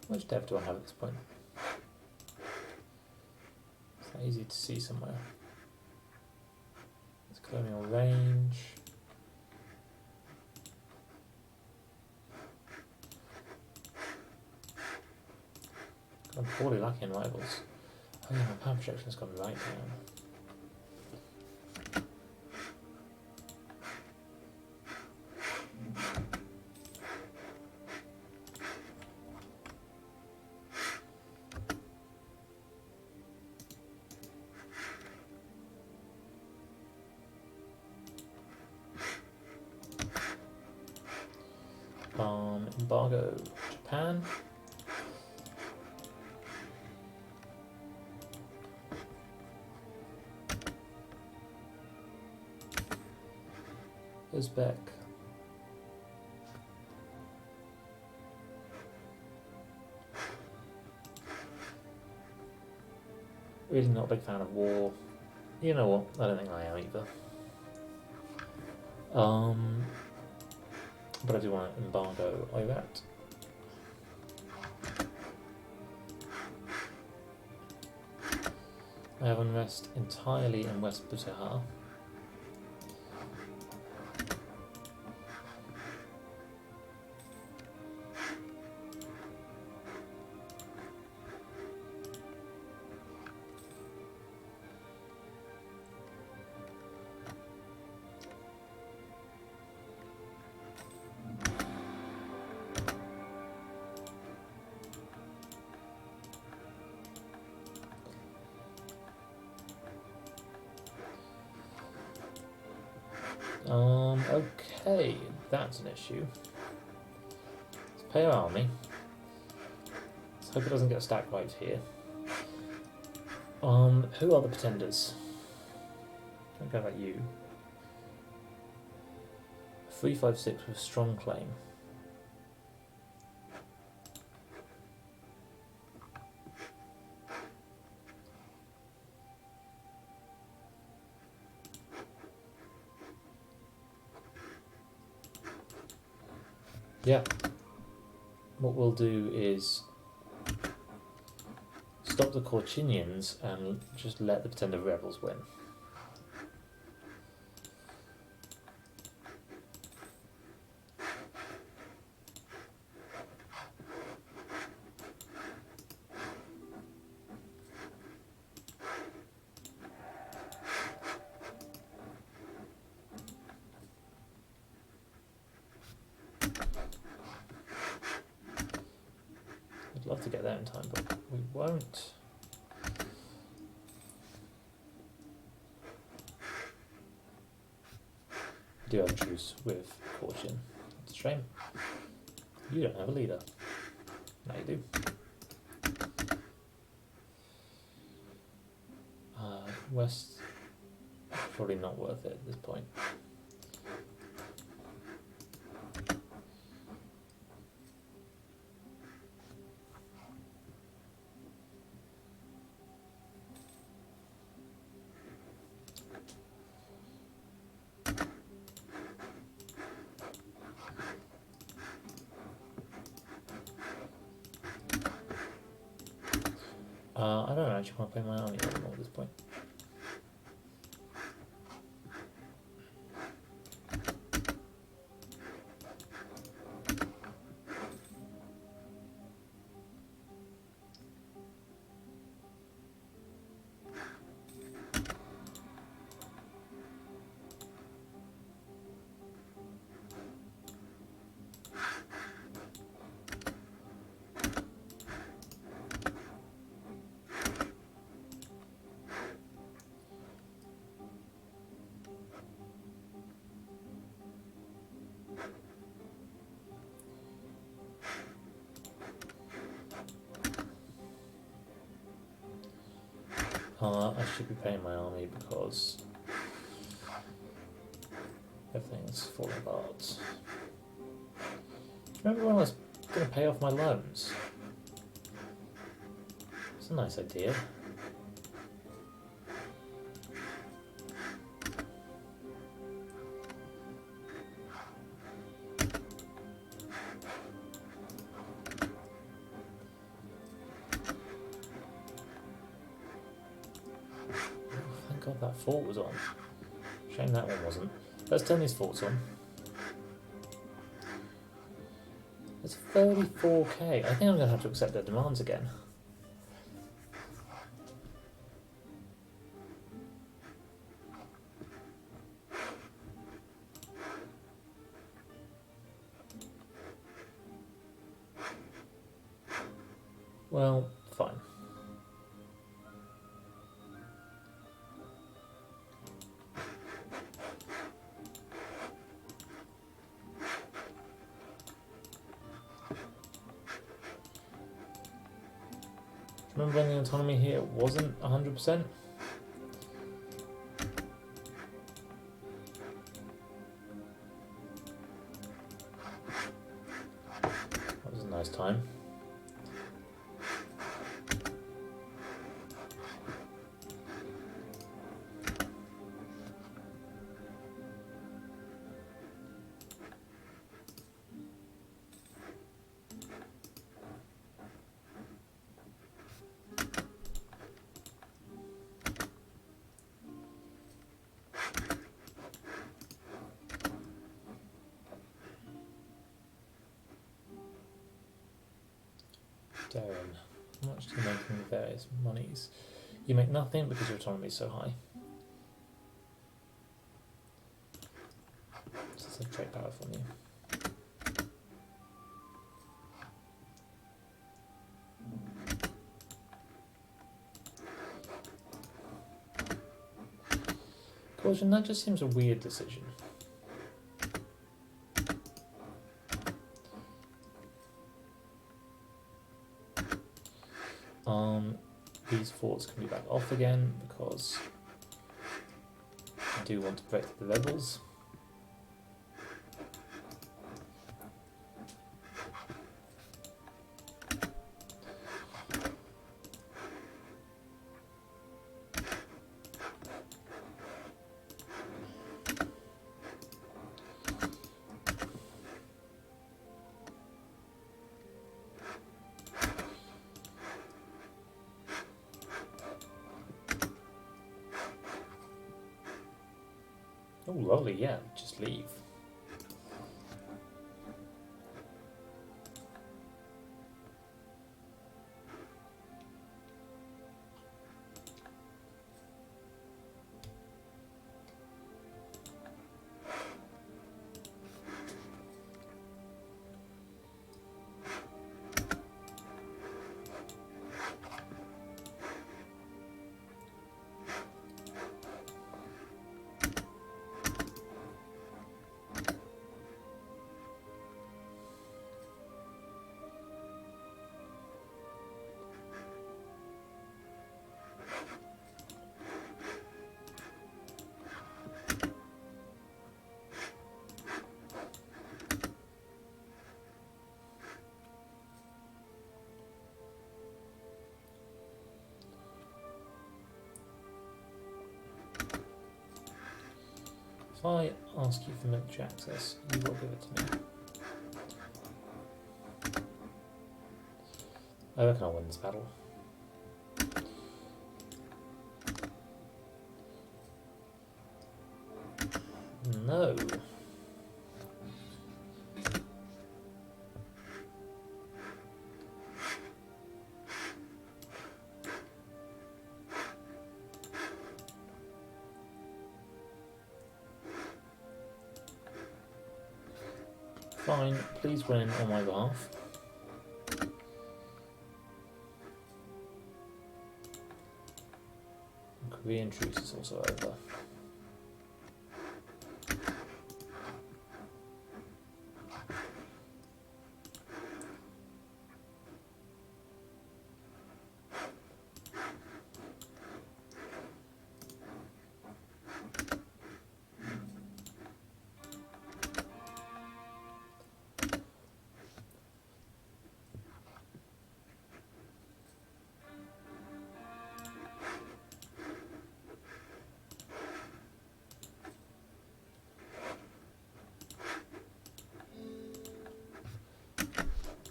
How much dev do I have at this point? It's not easy to see somewhere. It's colonial range. I'm poorly lucky in rivals. Oh yeah, my power projection has gone right down. Embargo Japan. Uzbek. Really not a big fan of war. You know what? I don't think I am either. But I do want to embargo Iraq. I have unrest entirely in West Butihar. Okay, that's an issue. Let's pay our army. Let's hope it doesn't get stack wiped here. Who are the pretenders? Don't care about you. 356 with strong claim. Yeah. What we'll do is stop the Korchinians and just let the pretender rebels win. I'd love to get there in time, but we won't. Do have a truce with Korchin. It's a shame. You don't have a leader. Now you do. West, probably not worth it at this point. I don't actually want to play my army anymore at this point. I should be paying my army because everything's falling apart. Remember when I was going to pay off my loans? It's a nice idea. God, that fort was on. Shame that one wasn't. Let's turn these forts on. It's 34k. I think I'm going to have to accept their demands again. Well, fine. Remember when the autonomy here wasn't 100%? That was a nice time. Darren, how much do you make from the various monies? You make nothing because your autonomy is so high. Just a trade power from you. Caution, that just seems a weird decision. These forts can be back off again because I do want to break the rebels. Oh, lovely, yeah, just leave. If I ask you for military access, you will give it to me. I reckon I'll win this battle. No. Fine, please win on my behalf. Korean truce is also over.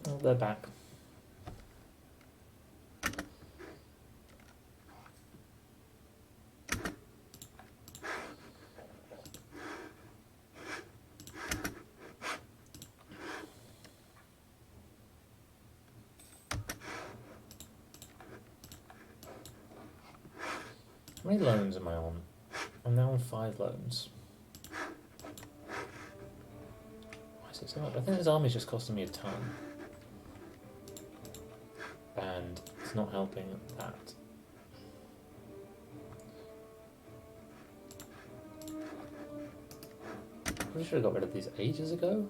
Oh, they're back. How many loans am I on? I'm now on 5 loans. Why is it so much? I think this army's just costing me a ton. And it's not helping that. Pretty sure I got rid of these ages ago.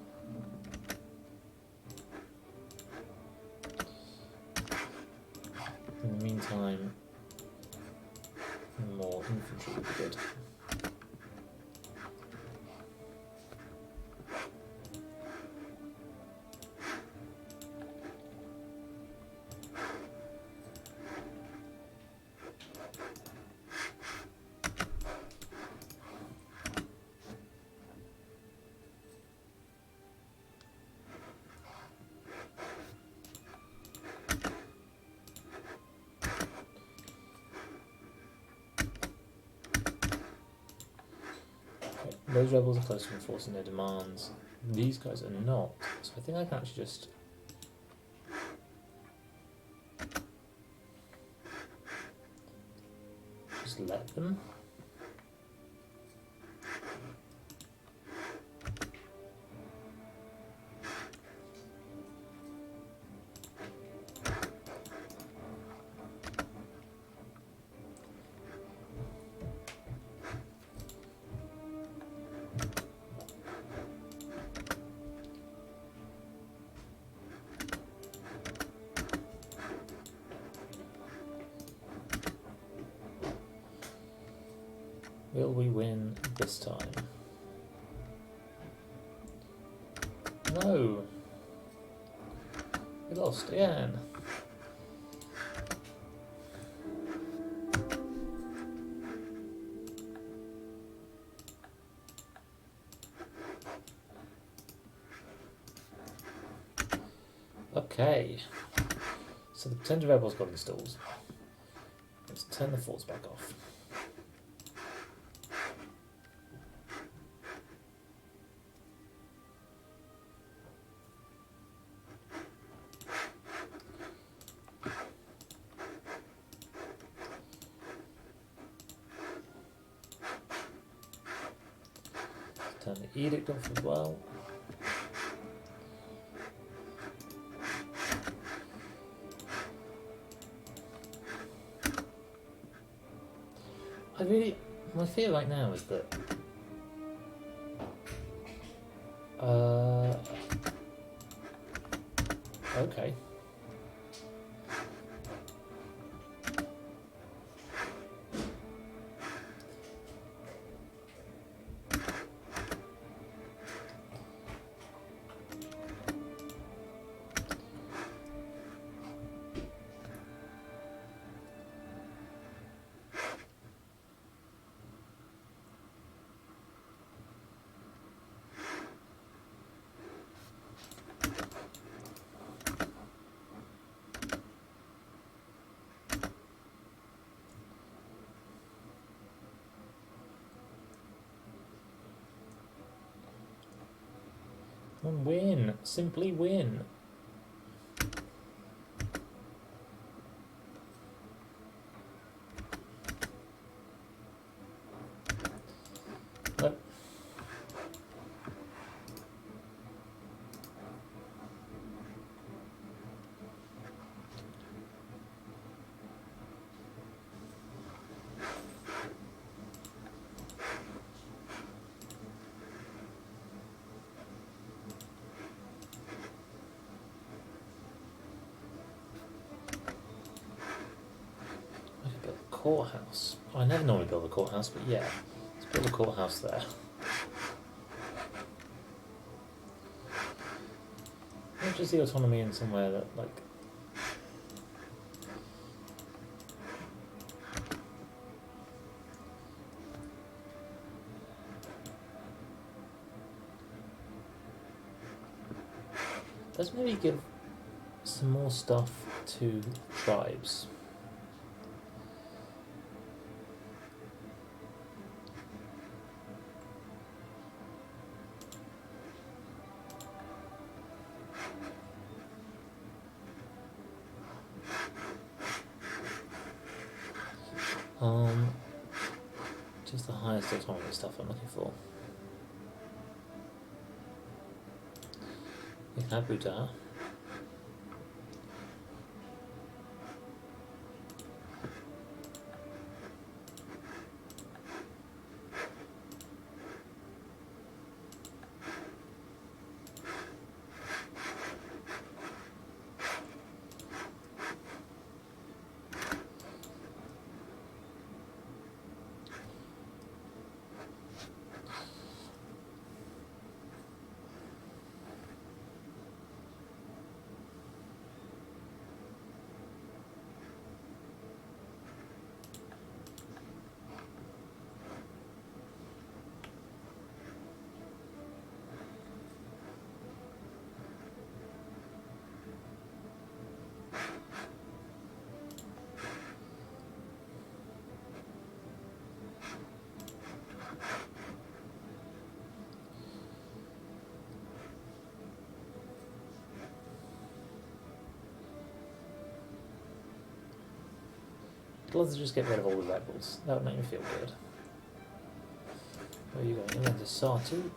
In the meantime, more infantry would be good. Those rebels are close to enforcing their demands. These guys are not. So I think I can actually just let them. Will we win this time? No! We lost again. Okay. So the Pretender Rebels got installed. Let's turn the forts back off. Turn the edict off as well. My fear right now is that okay. And win. Simply win. Nope. I could build a courthouse. I never normally build a courthouse, but yeah, let's build a courthouse there. Not just the autonomy in somewhere that, like, let's maybe give some more stuff to tribes. Just the highest autonomy stuff I'm looking for. We can have Buddha. Let's just get rid of all the rebels. That would make me feel good. Where are you going? You're going to Sartu.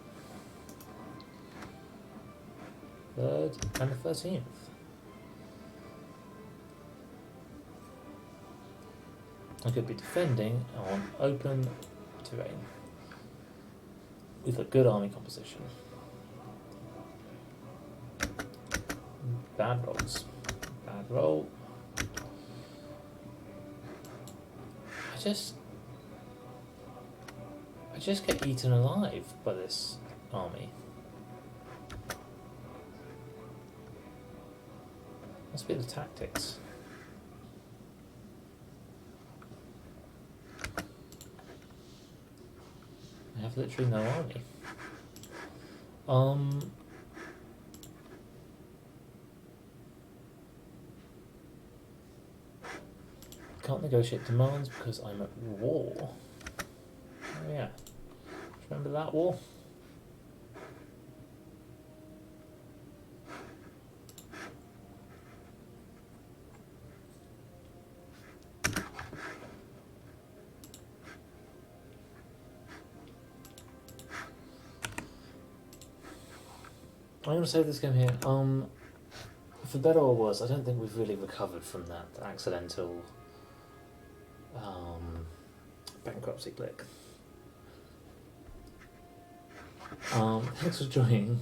3rd and the 13th. I could be defending on open terrain with a good army composition. Bad rolls. Bad roll. just get eaten alive by this army. Must be the tactics. I have literally no army. Can't negotiate demands because I'm at war. Oh yeah. Remember that war? I'm going to save this game here. For better or worse, I don't think we've really recovered from that accidental bankruptcy click. Thanks for joining.